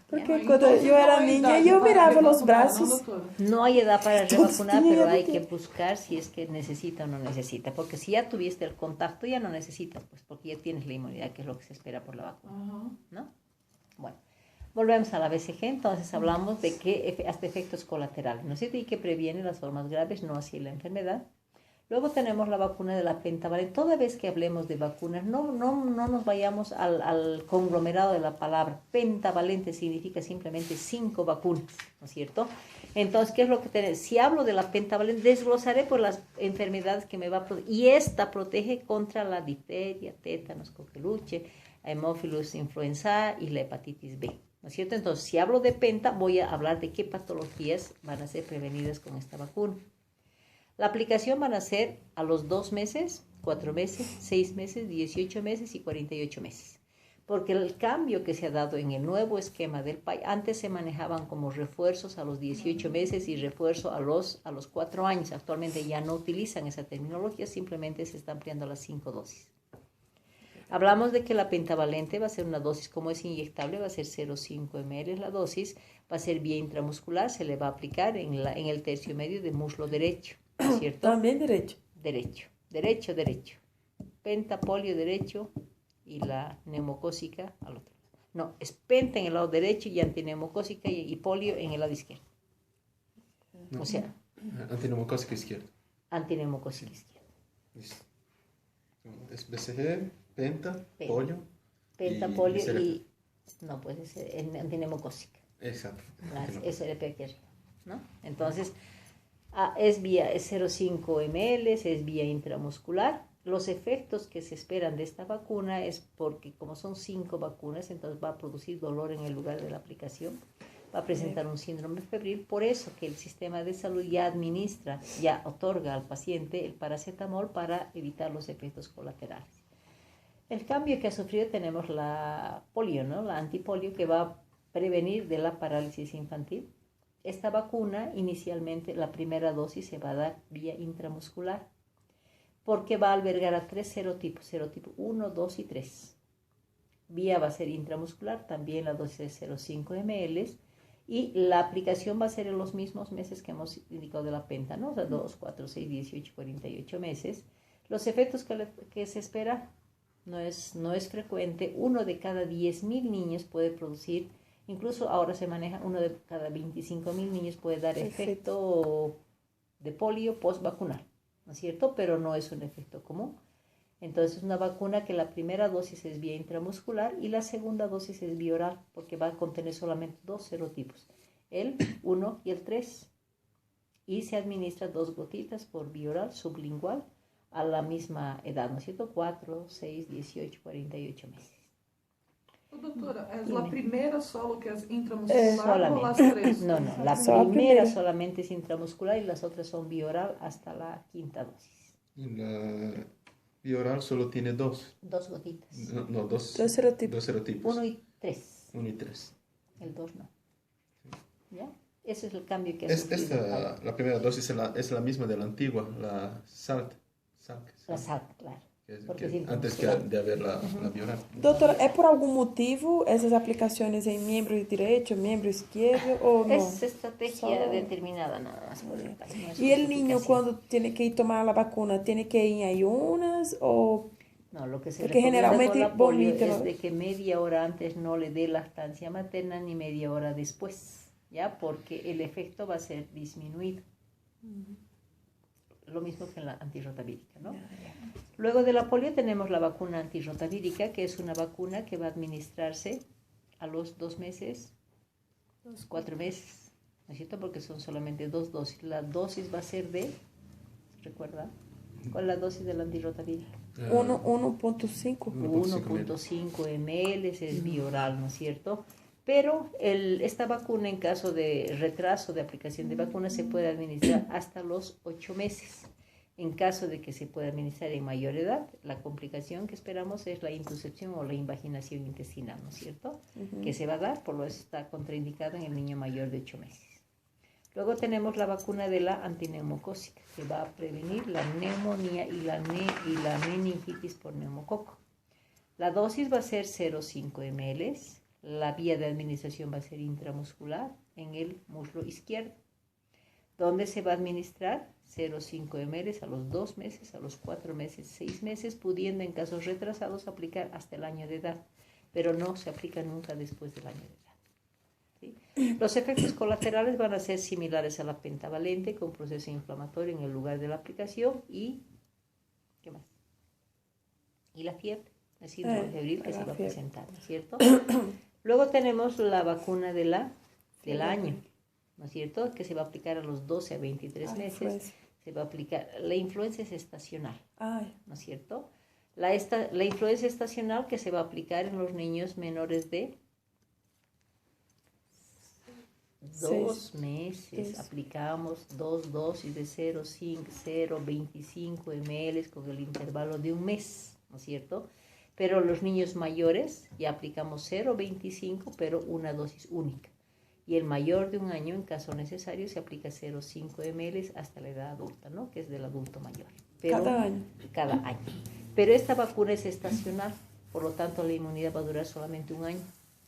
Porque Ah, cuando entonces yo era no hay niña edad yo para miraba los revacunar, ¿no, brazos. doctora? No hay edad para Entonces, revacunar, tiene pero hay que- que buscar si es que necesita o no necesita. Porque si ya tuviste el contacto, ya no necesitas, pues porque ya tienes la inmunidad, que es lo que se espera por la vacuna, Ajá. ¿no? Bueno, volvemos a la BCG, entonces hablamos de que hasta efectos colaterales, ¿no es cierto? Y que previene las formas graves, no así la enfermedad. Luego tenemos la vacuna de la pentavalente. Toda vez que hablemos de vacunas, no nos vayamos al conglomerado de la palabra. Pentavalente significa simplemente 5 vacunas, ¿no es cierto? Entonces, ¿qué es lo que tenemos? Si hablo de la pentavalente, desglosaré por las enfermedades que me va a proteger. Y esta protege contra la difteria, tétanos, coqueluche, Haemophilus influenzae y la hepatitis B, ¿no es cierto? Entonces, si hablo de penta, voy a hablar de qué patologías van a ser prevenidas con esta vacuna. La aplicación van a ser a los 2 meses, 4 meses, 6 meses, 18 meses y 48 meses. Porque el cambio que se ha dado en el nuevo esquema del país, antes se manejaban como refuerzos a los 18 meses y refuerzo a los 4 años. Actualmente ya no utilizan esa terminología, simplemente se están ampliando las 5 dosis. Hablamos de que la pentavalente va a ser una dosis, como es inyectable, va a ser 0,5 ml la dosis, va a ser vía intramuscular, se le va a aplicar en el tercio medio de muslo derecho, ¿no es cierto? También derecho. Derecho. Pentapolio derecho y la neumocócica al otro lado. No, es penta en el lado derecho y antineumocócica y polio en el lado izquierdo. No. O sea, Antineumocócico izquierdo. antineumocócica izquierda. Listo. Es BCG, penta, Penta. polio. Pentapolio SRP. y... No, pues es antineumocócica. Exacto. Las Antineum- SRP aquí arriba, ¿no? Entonces, es 0,5 ml, es vía intramuscular. Los efectos que se esperan de esta vacuna es porque como son 5 vacunas, entonces va a producir dolor en el lugar de la aplicación, va a presentar un síndrome febril, por eso que el sistema de salud ya otorga al paciente el paracetamol para evitar los efectos colaterales. El cambio que ha sufrido tenemos la polio, ¿no? La antipolio que va a prevenir de la parálisis infantil. Esta vacuna inicialmente la primera dosis se va a dar vía intramuscular porque va a albergar a 3 serotipos 1, 2 y 3. Vía va a ser intramuscular, también la dosis es 0,5 ml y la aplicación va a ser en los mismos meses que hemos indicado de la penta, ¿no? O sea, 2, 4, 6, 18, 48 meses. Los efectos que se espera no es frecuente. Uno de cada 10.000 niños puede producir, incluso ahora se maneja, uno de cada 25.000 niños puede dar efecto de polio post-vacunal, ¿no es cierto? Pero no es un efecto común. Entonces es una vacuna que la primera dosis es vía intramuscular y la segunda dosis es vía oral, porque va a contener solamente 2 serotipos, el 1 y el 3. Y se administra 2 gotitas por vía oral sublingual a la misma edad, ¿no es cierto? 4, 6, 18, 48 meses. Doctora, ¿es Dime. la primera solo que es intramuscular o las Solamente. tres? No, la Solo la primera primera. solamente es intramuscular y las otras son vía oral hasta la quinta dosis. Y la vía oral solo tiene 2. 2 gotitas. No, dos. Dos serotipos. 2 serotipos. 1 y 3. 1 y 3. El 2 no. ¿Ya? Ese es el cambio que ha sufrido. La primera dosis es la misma de la antigua, la SALT. La SALT, claro. Porque es Antes intramuscular. de haber la vía oral. Doutora, é por algum motivo essas aplicações em membro direito, membro esquerdo ou não? Es estrategia Solo- determinada nada más por el caso. No es E o niño justificación. quando tem que ir tomar a vacuna, tem que ir em ayunas ou No, lo que se Porque recomienda generalmente con la polio vomita, es ¿no? de que media hora antes no le dé lactancia materna ni media hora después, ¿ya? Porque el efecto va a ser disminuido. Lo mismo que en la antirrotavírica, ¿no? Luego de la polio tenemos la vacuna antirrotavírica, que es una vacuna que va a administrarse a los 2 meses, 4 meses, ¿no es cierto? Porque son solamente 2 dosis. La dosis va a ser de, ¿recuerda? ¿Cuál es la dosis de la antirrotavírica? 1.5? 1.5 ml es bioral, ¿no es cierto? Pero esta vacuna, en caso de retraso de aplicación de vacuna, se puede administrar hasta los 8 meses. En caso de que se pueda administrar en mayor edad, la complicación que esperamos es la intuscepción o la invaginación intestinal, ¿no es cierto? Que se va a dar, por lo que está contraindicada en el niño mayor de 8 meses. Luego tenemos la vacuna de la antineumocócica, que va a prevenir la neumonía y la meningitis por neumococo. La dosis va a ser 0,5 ml. La vía de administración va a ser intramuscular en el muslo izquierdo, donde se va a administrar 0,5 ml a los 2 meses, a los 4 meses, 6 meses, pudiendo en casos retrasados aplicar hasta el año de edad, pero no se aplica nunca después del año de edad. ¿Sí? Los efectos colaterales van a ser similares a la pentavalente, con proceso inflamatorio en el lugar de la aplicación y, ¿qué más? Y la fiebre, el síndrome febril que se va a presentar, ¿no es cierto? Luego tenemos la vacuna del año, ¿no es cierto? Que se va a aplicar a los 12 a 23 meses. Influenza. Se va a aplicar, la influenza es estacional, Ai, ¿no es cierto? La influenza estacional que se va a aplicar en los niños menores de 2 meses. Aplicamos 2 dosis de 0,25 ml con el intervalo de 1 mes, ¿no es cierto? Pero los niños mayores ya aplicamos 0,25, pero una dosis única. Y el mayor de 1 año, en caso necesario, se aplica 0,5 ml hasta la edad adulta, ¿no? Que es del adulto mayor. Pero, cada año. Cada año. Pero esta vacuna es estacional, por lo tanto la inmunidad va a durar solamente un año,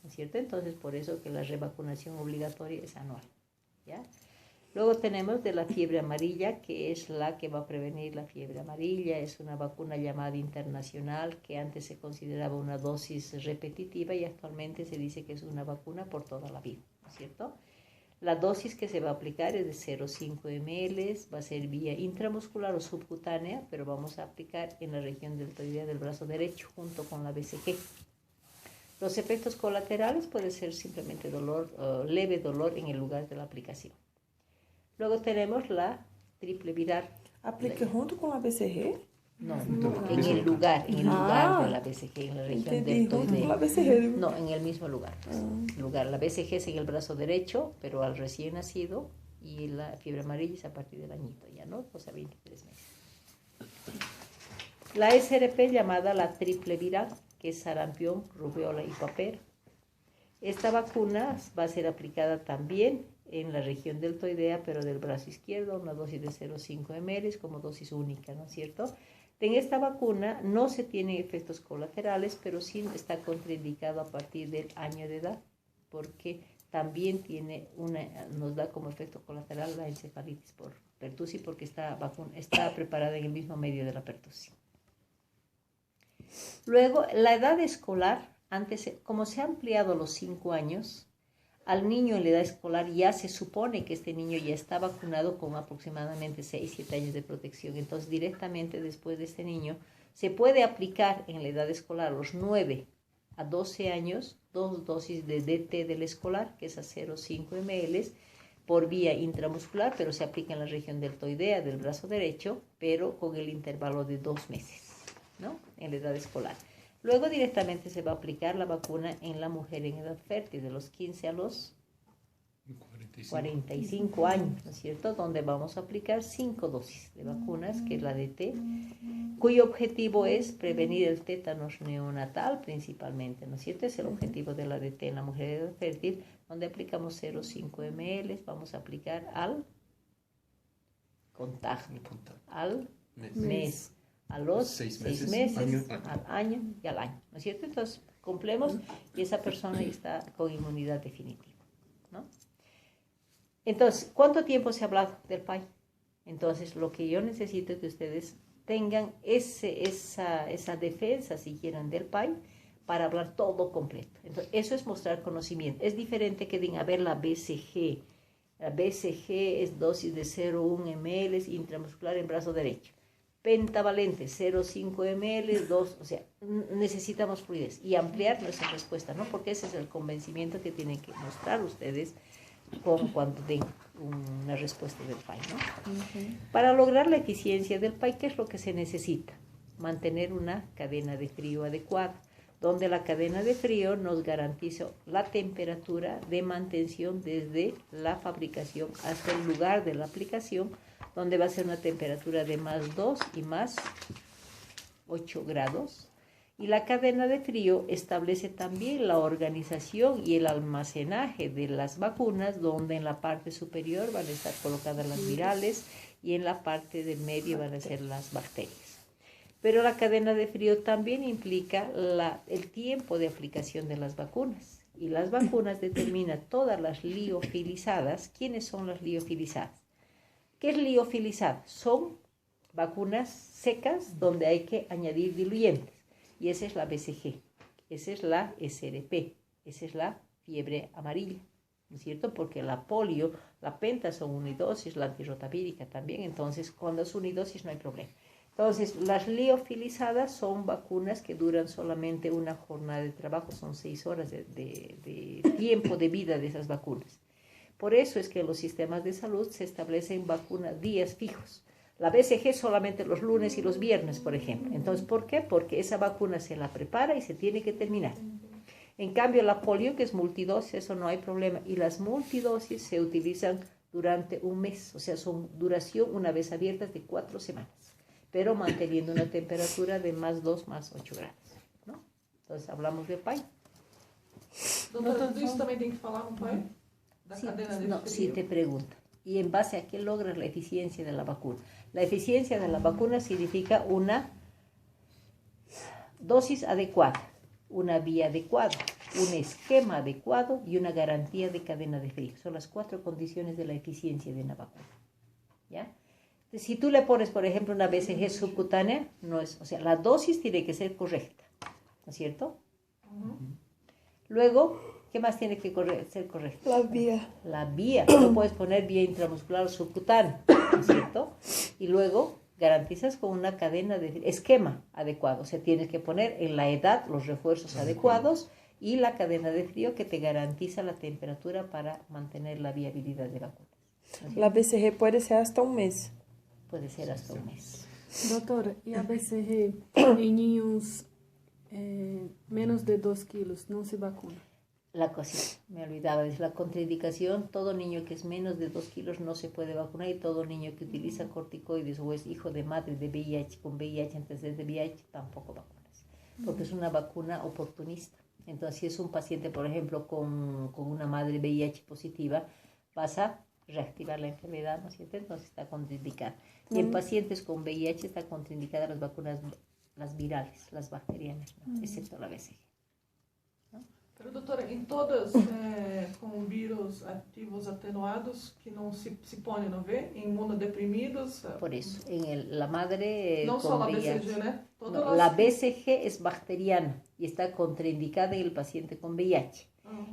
¿no es cierto? Entonces, por eso que la revacunación obligatoria es anual, ¿ya? Luego tenemos de la fiebre amarilla, que es la que va a prevenir la fiebre amarilla. Es una vacuna llamada internacional, que antes se consideraba una dosis repetitiva y actualmente se dice que es una vacuna por toda la vida, ¿no es cierto? La dosis que se va a aplicar es de 0,5 ml, va a ser vía intramuscular o subcutánea, pero vamos a aplicar en la región deltoidea del brazo derecho junto con la BCG. Los efectos colaterales pueden ser simplemente dolor, leve dolor en el lugar de la aplicación. Luego tenemos la triple viral. ¿Aplica junto con la BCG? No, en el lugar de la BCG, en la región deltoidea. La BCG. No, en el mismo lugar. La BCG es en el brazo derecho, pero al recién nacido, y la fiebre amarilla es a partir del añito, ya no, o sea, 23 meses. La SRP llamada la triple viral, que es sarampión, rubiola y papera. Esta vacuna va a ser aplicada también en la región deltoidea, pero del brazo izquierdo, una dosis de 0,5 ml como dosis única, ¿no es cierto? En esta vacuna no se tienen efectos colaterales, pero sí está contraindicado a partir del año de edad, porque también nos da como efecto colateral la encefalitis por pertussis, porque esta vacuna está preparada en el mismo medio de la pertussis. Luego, la edad escolar, antes, como se ha ampliado a los 5 años, al niño en la edad escolar ya se supone que este niño ya está vacunado con aproximadamente 6-7 años de protección. Entonces, directamente después de este niño, se puede aplicar en la edad escolar, a los 9 a 12 años, 2 dosis de DT del escolar, que es a 0,5 ml, por vía intramuscular, pero se aplica en la región deltoidea del brazo derecho, pero con el intervalo de 2 meses, ¿no? En la edad escolar. Luego directamente se va a aplicar la vacuna en la mujer en edad fértil, de los 15 a los 45 años, ¿no es cierto? Donde vamos a aplicar 5 dosis de vacunas, que es la DT, cuyo objetivo es prevenir el tétanos neonatal principalmente, ¿no es cierto? Es el objetivo de la DT en la mujer en edad fértil, donde aplicamos 0,5 ml, vamos a aplicar al contagio, al mes. A los 6 meses, al año y al año, ¿no es cierto? Entonces, cumplemos y esa persona ya está con inmunidad definitiva, ¿no? Entonces, ¿cuánto tiempo se ha hablado del PAI? Entonces, lo que yo necesito es que ustedes tengan esa defensa, si quieren, del PAI, para hablar todo completo. Entonces, eso es mostrar conocimiento. Es diferente que digan, a ver, la BCG. La BCG es dosis de 0,1 ml intramuscular en brazo derecho. Pentavalente, 0,5 ml, 2, o sea, necesitamos fluidez y ampliar nuestra respuesta, ¿no? Porque ese es el convencimiento que tienen que mostrar ustedes cuando den una respuesta del PAI, ¿no? Para lograr la eficiencia del PAI, ¿qué es lo que se necesita? Mantener una cadena de frío adecuada, donde la cadena de frío nos garantiza la temperatura de mantención desde la fabricación hasta el lugar de la aplicación, donde va a ser una temperatura de más 2 y más 8 grados. Y la cadena de frío establece también la organización y el almacenaje de las vacunas, donde en la parte superior van a estar colocadas las virales y en la parte del medio van a ser las bacterias. Pero la cadena de frío también implica el tiempo de aplicación de las vacunas. Y las vacunas determinan todas las liofilizadas. ¿Quiénes son las liofilizadas? ¿Qué es liofilizada? Son vacunas secas donde hay que añadir diluyentes. Y esa es la BCG, esa es la SRP, esa es la fiebre amarilla, ¿no es cierto? Porque la polio, la penta son unidosis, la antirrotavírica también, entonces cuando es unidosis no hay problema. Entonces, las liofilizadas son vacunas que duran solamente una jornada de trabajo, son 6 horas de tiempo de vida de esas vacunas. Por eso es que en los sistemas de salud se establecen vacunas días fijos. La BCG solamente los lunes y los viernes, por ejemplo. Entonces, ¿por qué? Porque esa vacuna se la prepara y se tiene que terminar. En cambio, la polio, que es multidosis, eso no hay problema. Y las multidosis se utilizan durante un mes, o sea, son duración una vez abiertas de 4 semanas, pero manteniendo una temperatura de más 2, más 8 grados, ¿no? Entonces, hablamos de PAI. Doutora, isso também tem que falar no PAI? Si te preguntan, ¿y en base a qué logras la eficiencia de la vacuna? La eficiencia de la vacuna significa una dosis adecuada, una vía adecuada, un esquema adecuado y una garantía de cadena de frío. Son las 4 condiciones de la eficiencia de una vacuna. ¿Ya? Entonces, si tú le pones, por ejemplo, una BCG subcutánea, no es, o sea, la dosis tiene que ser correcta, ¿no es cierto? Luego, ¿qué más tiene que ser correcto? La vía. La vía, no puedes poner vía intramuscular o subcutánea, ¿no es cierto? Y luego garantizas con una cadena de esquema adecuado, o sea, tienes que poner en la edad los refuerzos adecuados y la cadena de frío que te garantiza la temperatura para mantener la viabilidad de vacunas. ¿No? La BCG puede ser hasta un mes. Puede ser hasta un mes. Doutora, e a BCG em ninhos menos de 2 quilos não se vacuna? La cosa, me olvidaba, es la contraindicación, todo niño que es menos de 2 kilos no se puede vacunar y todo niño que utiliza corticoides o es hijo de madre de VIH con VIH, antecedentes de VIH, tampoco vacunas, porque es una vacuna oportunista. Entonces, si es un paciente, por ejemplo, con una madre VIH positiva, vas a reactivar la enfermedad, ¿no es cierto? Entonces está contraindicada. Y en pacientes con VIH está contraindicada las vacunas, las virales, las bacterianas, ¿no? Excepto la BCG. Pero, doutora, em todas com vírus ativos atenuados, que não se pode não ver, em imunodeprimidos. Por eso, en la madre Não con só a VIH, BCG, né? Todas no, as... la BCG es bacteriana y está contraindicada en el paciente con VIH.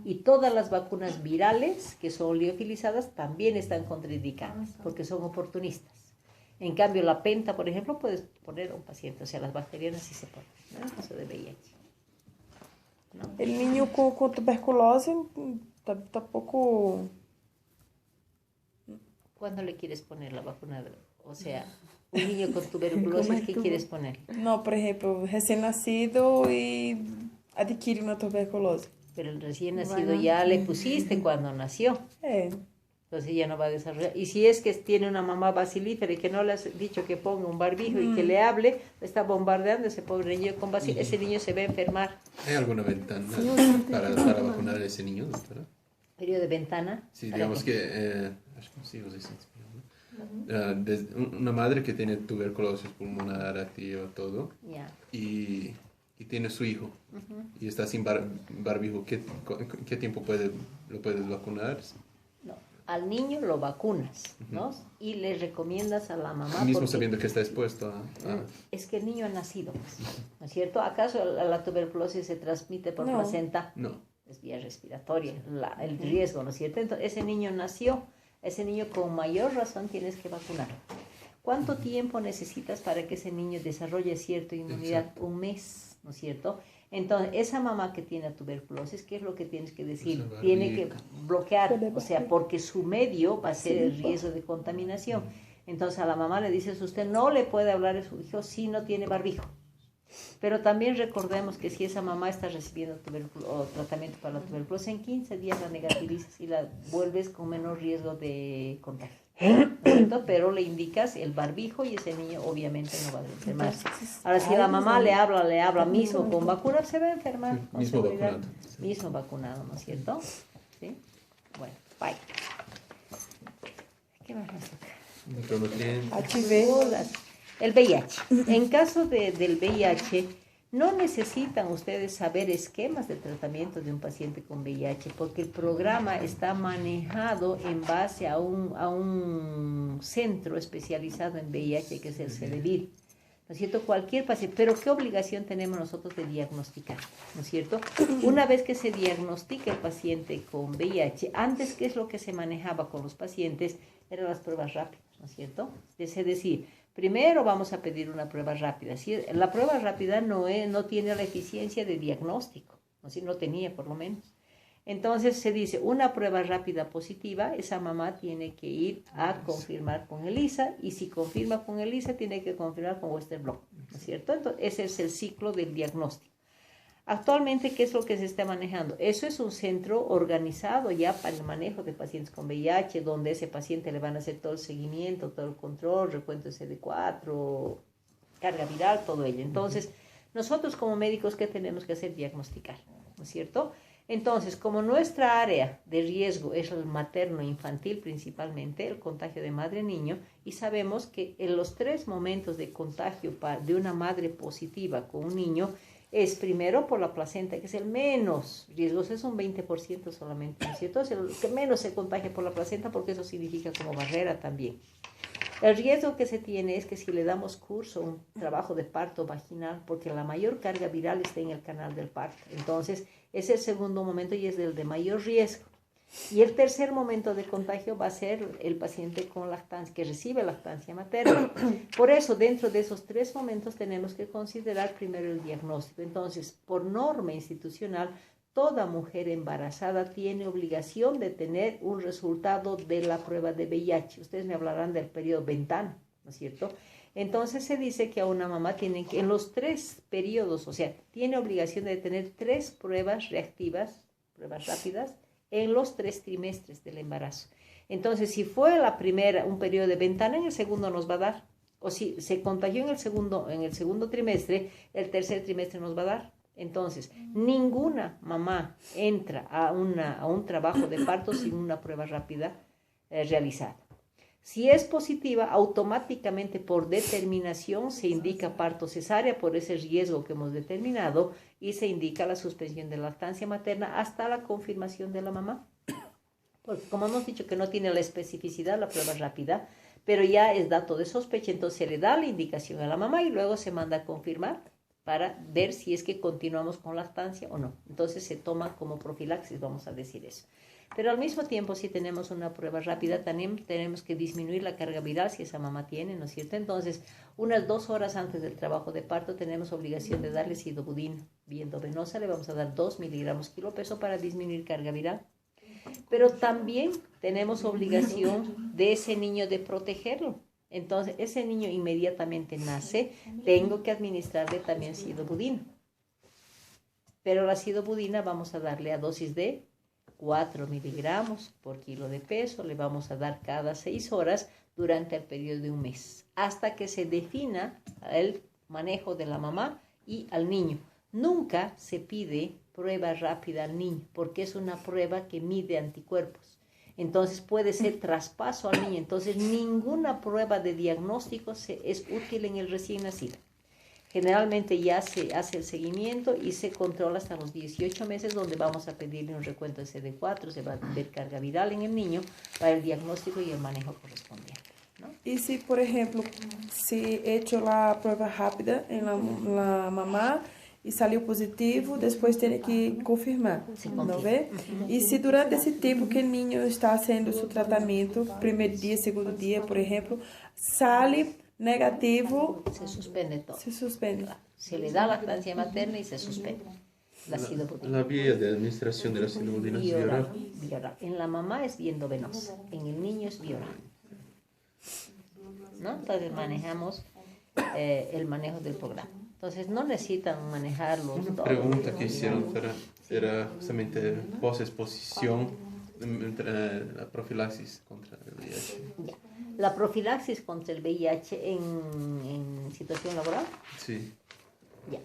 Y todas las vacunas virales que son liofilizadas también están contraindicadas porque son oportunistas. En cambio, la penta, por ejemplo, puedes poner a un paciente, o sea, las bacterianas sí se ponen, ¿no? En el caso de VIH. ¿No? El niño com tuberculose tá pouco... ¿Cuándo le quieres poner la vacuna? O sea, un niño con tuberculosis, ¿qué quieres poner? Não, por exemplo, recém-nascido e adquire uma tuberculose. Pero el recién nacido ya le pusiste cuando nació. Entonces ya no va a desarrollar. Y si es que tiene una mamá bacilífera y que no le has dicho que ponga un barbijo y que le hable, está bombardeando ese pobre niño con bacilífera. Ese niño se va a enfermar. ¿Hay alguna ventana para vacunar a ese niño, doctora? ¿Periodo de ventana? Sí, digamos que... sí, una madre que tiene tuberculosis pulmonar activa, todo, y tiene su hijo, y está sin barbijo, ¿qué tiempo lo puedes vacunar? No, al niño lo vacunas, ¿no? Y le recomiendas a la mamá... Mismo sabiendo que está expuesto a... Es que el niño ha nacido, ¿no es cierto? ¿Acaso la tuberculosis se transmite por placenta? No. Es vía respiratoria, el riesgo, ¿no es cierto? Entonces, ese niño nació, ese niño con mayor razón tienes que vacunarlo. ¿Cuánto tiempo necesitas para que ese niño desarrolle cierta inmunidad? Exacto. Un mes, ¿no es cierto? Entonces, esa mamá que tiene tuberculosis, ¿qué es lo que tienes que decir? Tiene que bloquear, o sea, porque su medio va a ser el riesgo de contaminación. Entonces, a la mamá le dices, usted no le puede hablar a su hijo si no tiene barbijo. Pero también recordemos que si esa mamá está recibiendo tratamiento para la tuberculosis, en 15 días la negativizas y la vuelves con menor riesgo de contagio. ¿No? Pero le indicas el barbijo y ese niño obviamente no va a enfermar. Ahora, si la mamá le habla mismo con vacuna, se va a enfermar. Sí, mismo vacunado. Sí. Mismo vacunado, ¿no es cierto? ¿Sí? Bueno, bye. ¿Qué más nos toca? HIV. El VIH. En caso del VIH, no necesitan ustedes saber esquemas de tratamiento de un paciente con VIH, porque el programa está manejado en base a un centro especializado en VIH, que es el CEDEVIR. ¿No es cierto? Cualquier paciente, pero ¿qué obligación tenemos nosotros de diagnosticar? ¿No es cierto? Una vez que se diagnostica el paciente con VIH, antes, ¿qué es lo que se manejaba con los pacientes? Eran las pruebas rápidas, ¿no es cierto? Es decir, primero vamos a pedir una prueba rápida. Si la prueba rápida no tiene la eficiencia de diagnóstico, no tenía por lo menos. Entonces se dice, una prueba rápida positiva, esa mamá tiene que ir a confirmar con ELISA, y si confirma con ELISA, tiene que confirmar con Western Blot, ¿no es cierto? Entonces, ese es el ciclo del diagnóstico. Actualmente, ¿qué es lo que se está manejando? Eso es un centro organizado ya para el manejo de pacientes con VIH, donde a ese paciente le van a hacer todo el seguimiento, todo el control, recuento de CD4, carga viral, todo ello. Entonces, nosotros como médicos, ¿qué tenemos que hacer? Diagnosticar, ¿no es cierto? Entonces, como nuestra área de riesgo es el materno-infantil principalmente, el contagio de madre-niño, y sabemos que en los 3 momentos de contagio de una madre positiva con un niño, es primero por la placenta, que es el menos riesgoso, es un 20% solamente, ¿no es cierto? Es el que menos se contagia por la placenta porque eso significa como barrera también. El riesgo que se tiene es que si le damos curso, un trabajo de parto vaginal, porque la mayor carga viral está en el canal del parto. Entonces, es el segundo momento y es el de mayor riesgo. Y el tercer momento de contagio va a ser el paciente con lactancia, que recibe lactancia materna. Por eso, dentro de esos 3 momentos tenemos que considerar primero el diagnóstico. Entonces, por norma institucional, toda mujer embarazada tiene obligación de tener un resultado de la prueba de VIH. Ustedes me hablarán del periodo ventana, ¿no es cierto? Entonces se dice que a una mamá tienen que, en los 3 periodos, o sea, tiene obligación de tener 3 pruebas reactivas, pruebas rápidas, en los 3 trimestres del embarazo. Entonces, si fue la primera, un periodo de ventana, en el segundo nos va a dar. O si se contagió en el segundo trimestre, el tercer trimestre nos va a dar. Entonces, ninguna mamá entra a un trabajo de parto sin una prueba rápida realizada. Si es positiva, automáticamente por determinación se indica parto cesárea por ese riesgo que hemos determinado y se indica la suspensión de lactancia materna hasta la confirmación de la mamá. Porque como hemos dicho que no tiene la especificidad la prueba rápida, pero ya es dato de sospecha, entonces se le da la indicación a la mamá y luego se manda a confirmar para ver si es que continuamos con lactancia o no. Entonces se toma como profilaxis, vamos a decir eso. Pero al mismo tiempo, si tenemos una prueba rápida, también tenemos que disminuir la carga viral si esa mamá tiene, ¿no es cierto? Entonces, unas 2 horas antes del trabajo de parto tenemos obligación de darle sidobudina vía endovenosa, le vamos a dar 2 miligramos kilo peso para disminuir carga viral. Pero también tenemos obligación de ese niño de protegerlo. Entonces, ese niño inmediatamente nace, tengo que administrarle también sidobudina. Pero la sidobudina vamos a darle a dosis de 4 miligramos por kilo de peso, le vamos a dar cada 6 horas durante el periodo de un mes, hasta que se defina el manejo de la mamá y al niño. Nunca se pide prueba rápida al niño, porque es una prueba que mide anticuerpos. Entonces puede ser traspaso al niño. Entonces ninguna prueba de diagnóstico es útil en el recién nacido. Generalmente ya se hace el seguimiento y se controla hasta los 18 meses, donde vamos a pedirle un recuento de CD4, se va a ver carga viral en el niño para el diagnóstico y el manejo correspondiente, ¿no? Y si, por ejemplo, si he hecho la prueba rápida en la mamá y salió positivo, después tiene que confirmar, ¿no ve? Y si durante ese tiempo que el niño está haciendo su tratamiento, primer día, segundo día, por ejemplo, sale negativo, se suspende todo. Se suspende. Se le da lactancia materna y se suspende. La vía de administración de la sidobudina es oral. En la mamá es vía endovenosa, en el niño es vía oral, ¿no? Entonces manejamos el manejo del programa. Entonces no necesitan manejarlos. Una pregunta que hicieron era justamente post-exposición, la profilaxis contra el VIH. Ya. La profilaxis contra el VIH en situación laboral. Sí. Ya.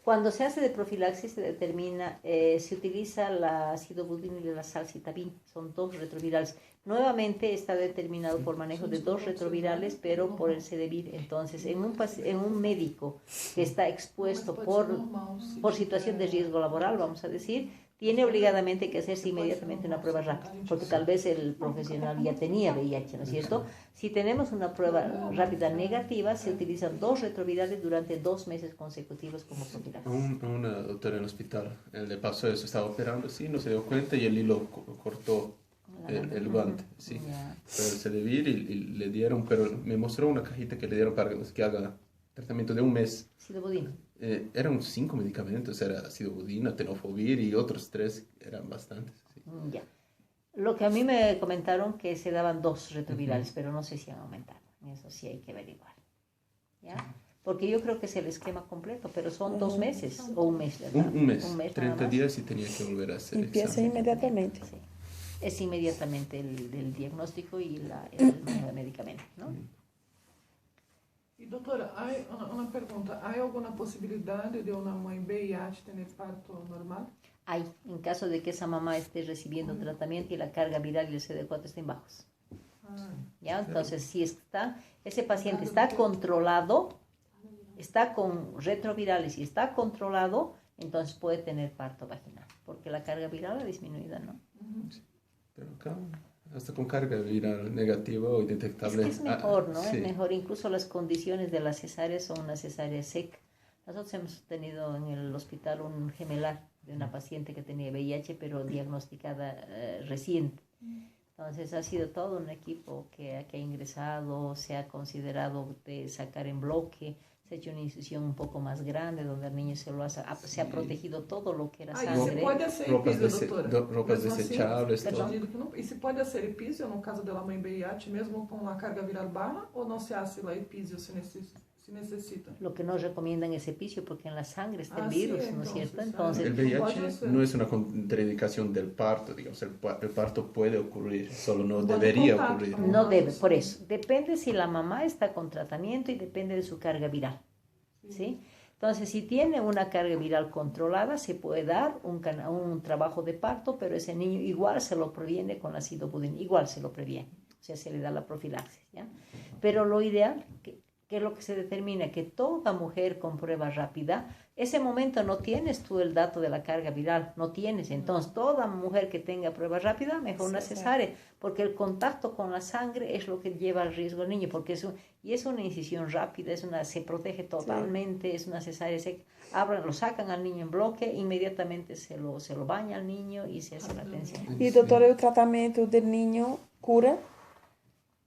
Cuando se hace de profilaxis se determina, se utiliza la sidobudina y la salcitabina, son 2 retrovirales. Nuevamente está determinado por manejo de 2 retrovirales, pero por el CDVIR. Entonces, en un médico que está expuesto por situación de riesgo laboral, vamos a decir, tiene obligadamente que hacerse inmediatamente una prueba rápida, porque tal vez el profesional ya tenía VIH, ¿no es cierto? Si tenemos una prueba rápida negativa, se utilizan 2 retrovirales durante 2 meses consecutivos como profilaxis. A una doctora en el hospital le pasó eso, estaba operando, sí, no se dio cuenta y el hilo cortó el guante, sí. Pero se debe ir y le dieron, pero me mostró una cajita que le dieron para que haga tratamiento de un mes. Sidobudina. Eran 5 medicamentos, era sidobudina, tenofovir y otros 3, eran bastantes. Sí. Ya. Lo que a mí me comentaron que se daban 2 retrovirales, pero no sé si han aumentado. Eso sí hay que averiguar. ¿Ya? Porque yo creo que es el esquema completo, pero son 2 meses o un mes, ¿verdad? Un mes 30 días y tenía que volver a hacer Empieza inmediatamente. Sí. Es inmediatamente el diagnóstico y el medicamento, ¿no? E doutora, uma pergunta, há alguma possibilidade de uma mãe VIH ter parto normal? Hay, en caso de que esa mamá esté recibiendo tratamiento y la carga viral y el CD4 estén bajos. ¿Ya? Entonces, si ese paciente está controlado, está con retrovirales y está controlado, entonces puede tener parto vaginal, porque la carga viral ha disminuido, ¿no? Sí. Pero acá, hasta con carga viral negativa o indetectable. Es mejor, ¿no? Sí. Es mejor. Incluso las condiciones de la cesárea son una cesárea seca. Nosotros hemos tenido en el hospital un gemelar de una paciente que tenía VIH, pero diagnosticada reciente. Entonces ha sido todo un equipo que ha ingresado, se ha considerado de sacar en bloque, se ha hecho una incisión un poco más grande donde el niño se ha protegido todo lo que era sangre. E se pode ser Ropas, epísio, doutora? ropas Mesmo desechables, assim, todo. entendido que não, e se pode ser epísio no caso da mãe VIH, mesmo com a carga viral baja, ou não se hace la epísio se necesita? Lo que no recomiendan es epicio porque en la sangre está el Ah, sí, virus, ¿no es cierto? Entonces, El Puede VIH ser. no es una contraindicación del parto, digamos, el parto puede ocurrir, solo no Puede debería contar. ocurrir. no debe, por eso. Depende si la mamá está con tratamiento y depende de su carga viral, ¿sí? Entonces, si tiene una carga viral controlada, se puede dar un trabajo de parto, pero ese niño igual se lo previene con ácido budínico, igual se lo previene, o sea, se le da la profilaxis, ¿ya? Pero lo ideal, que es lo que se determina, que toda mujer con prueba rápida, ese momento no tienes tú el dato de la carga viral, no tienes. Entonces, toda mujer que tenga prueba rápida, mejor una cesárea, porque el contacto con la sangre es lo que lleva al riesgo al niño, porque es una incisión rápida, se protege totalmente, es una cesárea seca. Lo sacan al niño en bloque, inmediatamente se lo baña al niño y se hace la atención. E, doutora, o tratamento del niño cura?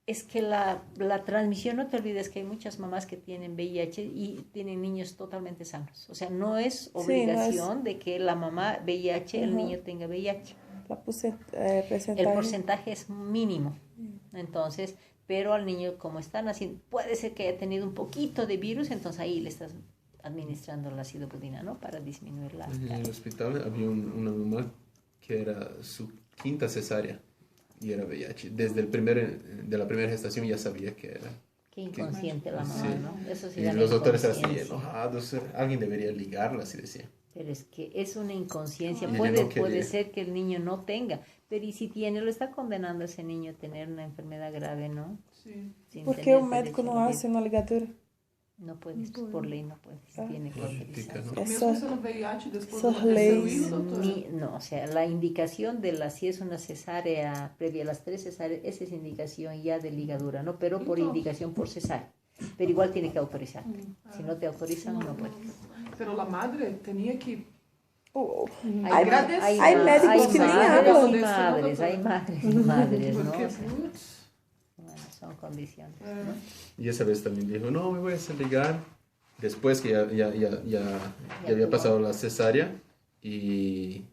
Es que la transmisión, no te olvides que hay muchas mamás que tienen VIH y tienen niños totalmente sanos. O sea, no es obligación de que la mamá VIH, el niño tenga VIH. El porcentaje es mínimo. Entonces, pero al niño, como están haciendo, puede ser que haya tenido un poquito de virus, entonces ahí le estás administrando el ácido budina, ¿no? Para disminuir la... En el hospital había una mamá que era su quinta cesárea y era VIH. Desde de la primera gestación ya sabía que era. Qué inconsciente la mamá, Sí. ¿no? Eso sí Y da los doctores así inconsciencia. enojados, alguien debería ligarla, así decía. Pero es que es una inconsciencia. Y ella Puede no quería. ser que el niño no tenga, pero y si tiene, lo está condenando a ese niño a tener una enfermedad grave, ¿no? Sim. Sin Por que tener o médico derecho a não la hace vida. uma ligadura? No puedes, por ley no puedes. Tiene que Política, autorizar. ¿no? É Mesmo só, sendo VIH depois só do terceiro leis. hilo, doutora? No, o sea, la indicación si es una cesárea previa a las 3 cesáreas, esa es indicación ya de ligadura, ¿no? Pero por Entonces. indicación por cesárea. Pero igual tiene que autorizar. Si no te autorizan, no puedes. Pero la madre tenía que Hay, Agradecer. hay médicos que nem hablam. Hay madres, ¿no? porque, O sea, putz, bueno, son condiciones. Y esa vez también dijo, no, me voy a hacer ligar. Después que ya había pasado la cesárea y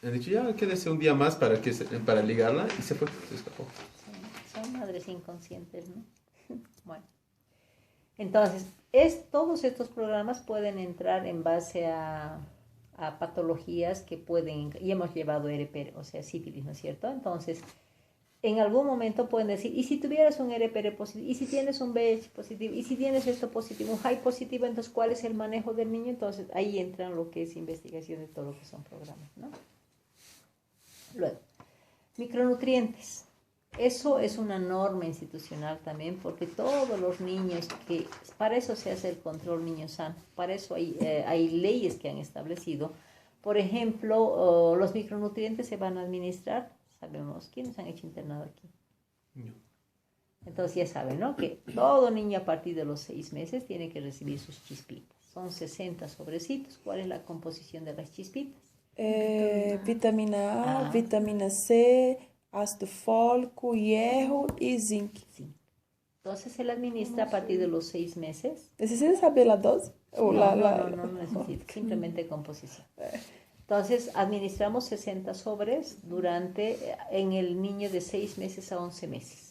he dicho, ya quédese un día más para ligarla y se fue, se escapó. Son madres inconscientes, ¿no? Bueno. Entonces, todos estos programas pueden entrar en base a patologías que pueden, y hemos llevado ERP, o sea, sífilis, ¿no es cierto? Entonces, en algún momento pueden decir, ¿y si tuvieras un ERP positivo? ¿Y si tienes un VIH positivo? ¿Y si tienes esto positivo? ¿Un HAI positivo? Entonces, ¿cuál es el manejo del niño? Entonces, ahí entran lo que es investigación de todo lo que son programas, ¿no? Luego, micronutrientes. Eso es una norma institucional también, porque todos los niños para eso se hace el control niño sano, para eso hay leyes que han establecido. Por ejemplo, los micronutrientes se van a administrar, sabemos, ¿quiénes han hecho internado aquí? No. Entonces ya saben, ¿no? Que todo niño a partir de los 6 meses tiene que recibir sus chispitas. Son 60 sobrecitos. ¿Cuál es la composición de las chispitas? Vitamina A, vitamina C, ácido fólico, hierro e zinc. Sí. Entonces se la administra a partir de los 6 meses. Necesita saber la dosis? No necesita, simplemente composición. Entonces administramos 60 sobres en el niño de 6 meses a 11 meses.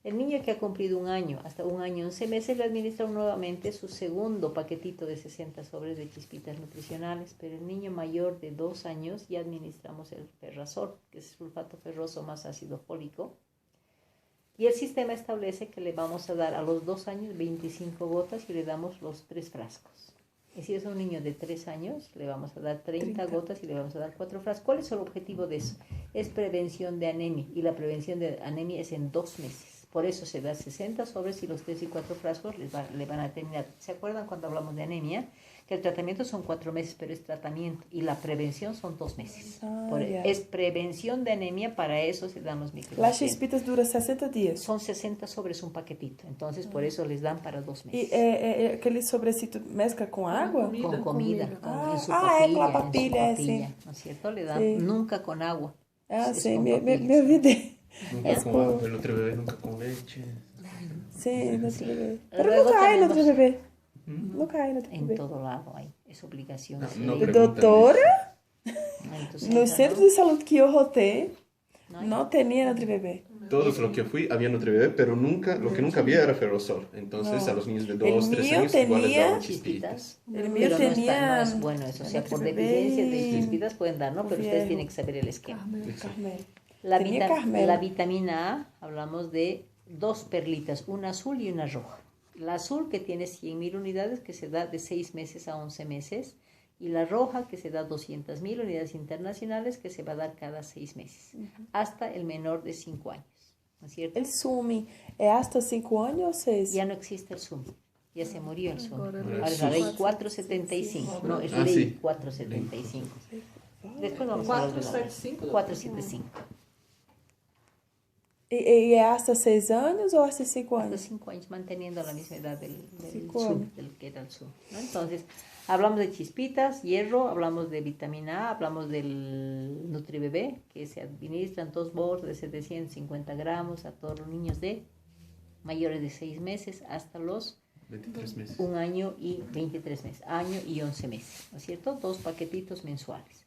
El niño que ha cumplido un año, hasta un año 11 meses, le administran nuevamente su segundo paquetito de 60 sobres de chispitas nutricionales, pero el niño mayor de 2 años ya administramos el ferrazol, que es sulfato ferroso más ácido fólico. Y el sistema establece que le vamos a dar a los 2 años 25 gotas y le damos los 3 frascos. Y si es un niño de 3 años, le vamos a dar 30 gotas y le vamos a dar 4 frascos. ¿Cuál es el objetivo de eso? Es prevención de anemia, y la prevención de anemia es en 2 meses. Por eso se da 60 sobres y los 3 y 4 frascos le van a terminar. ¿Se acuerdan cuando hablamos de anemia? Que el tratamiento son 4 meses, pero es tratamiento y la prevención son 2 meses. Es prevención de anemia, para eso se dan los micronutrientes. Las chispitas duran 60 días. Son 60 sobres un paquetito, entonces por eso les dan para 2 meses. ¿Y aquel sobrecito mezcla con agua? Con comida, en su con la papilla, papilla, sí. ¿no es cierto? Le dan nunca con agua. Sí, con me papillas. olvidé. Nunca con agua, el otro bebé nunca con leche. Sí, el otro bebé. Pero Luego nunca hay el otro tenemos- bebé. Nunca hay el otro En bebé. todo lado hay, es obligación. No, es no ley. preguntan. Doutora, En tu no centro, centro ¿no? de salud que yo rotei, hay. no tenía otro bebé. Todos los que fui había Nutri-Bebé, pero nunca, lo que nunca había era ferrosol. Entonces No. a los niños de El 2, 3 mío años igual les tenía daban chispitas. El mío Pero no, tenía... no es bueno eso, o sea, por Nutri-Bebé deficiencias de y- chispitas pueden dar, ¿no? Pero ustedes Viejo. tienen que saber el esquema. Carmel. La, Tenía Carmel. la vitamina A, hablamos de 2 perlitas, una azul y una roja. La azul que tiene 100.000 unidades, que se da de 6 meses a 11 meses, y la roja que se da 200.000 unidades internacionales, que se va a dar cada 6 meses, hasta el menor de 5 años, ¿no es cierto? El Sumi es hasta 5 años o 6? Ya no existe el Zoom, ya se murió el Zoom. Ahora Ahora es la ley 475, no, es ley sí. 475. Después vamos a hablar de la ley. 475. 475. ¿Y es hasta 6 años o hasta 5 Hasta años? 5 años, manteniendo la misma edad del 5 Zoom, años. del que era el Zoom, ¿no? Entonces, hablamos de chispitas, hierro, hablamos de vitamina A, hablamos del Nutri-Bebé, que se administran 2 bolsas de 750 gramos a todos los niños de mayores de 6 meses hasta los 23 meses. 1 año y 23 meses, año y 11 meses, ¿no es cierto? 2 paquetitos mensuales.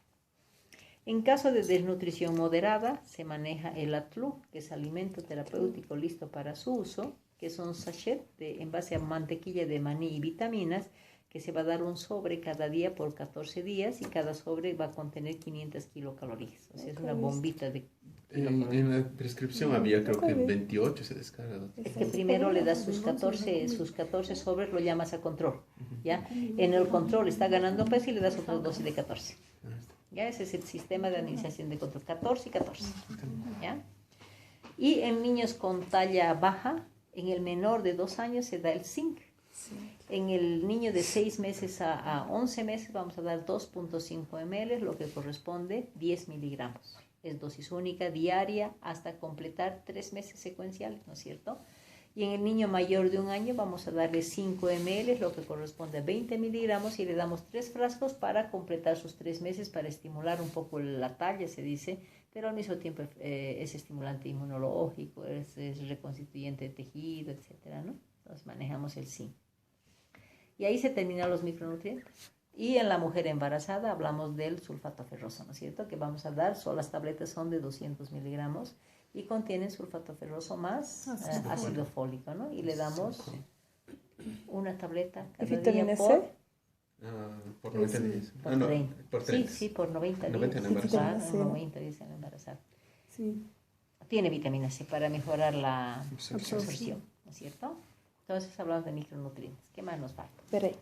En caso de desnutrición moderada, se maneja el Atlu, que es alimento terapéutico listo para su uso, que son sachet en base a mantequilla de maní y vitaminas, que se va a dar un sobre cada día por 14 días y cada sobre va a contener 500 kilocalorías. O sea, es una bombita de kilocalorías. En la prescripción había creo que 28 se descarga. Es que primero le das sus 14 sobres, lo llamas a control, ¿ya? En el control está ganando peso y le das otra dosis de 14. ¿Ya? Ese es el sistema de administración de control, 14 y 14, ¿ya? Y en niños con talla baja, en el menor de 2 años se da el zinc. En el niño de 6 meses a 11 meses vamos a dar 2.5 ml, lo que corresponde 10 miligramos. Es dosis única diaria hasta completar 3 meses secuenciales, ¿no es cierto? Y en el niño mayor de 1 año vamos a darle 5 ml, lo que corresponde a 20 miligramos, y le damos 3 frascos para completar sus 3 meses, para estimular un poco la talla, se dice, pero al mismo tiempo es estimulante inmunológico, es reconstituyente de tejido, etcétera, ¿no? Entonces manejamos el zinc. Y ahí se terminan los micronutrientes. Y en la mujer embarazada hablamos del sulfato ferroso, ¿no es cierto? Que vamos a dar, las tabletas son de 200 miligramos y contienen sulfato ferroso más ácido fólico, ¿no? Y le damos una tableta ¿Y cada vitamina día C? Por 90 días. por No, 30. por 30. Sí, por 90 90 días. en embarazada. Claro, Sí. 90 días en la embarazada. Sí. Tiene vitamina C para mejorar la Absorción. absorción, ¿no es cierto? Entonces hablamos de micronutrientes. ¿Qué más nos falta? Peraí.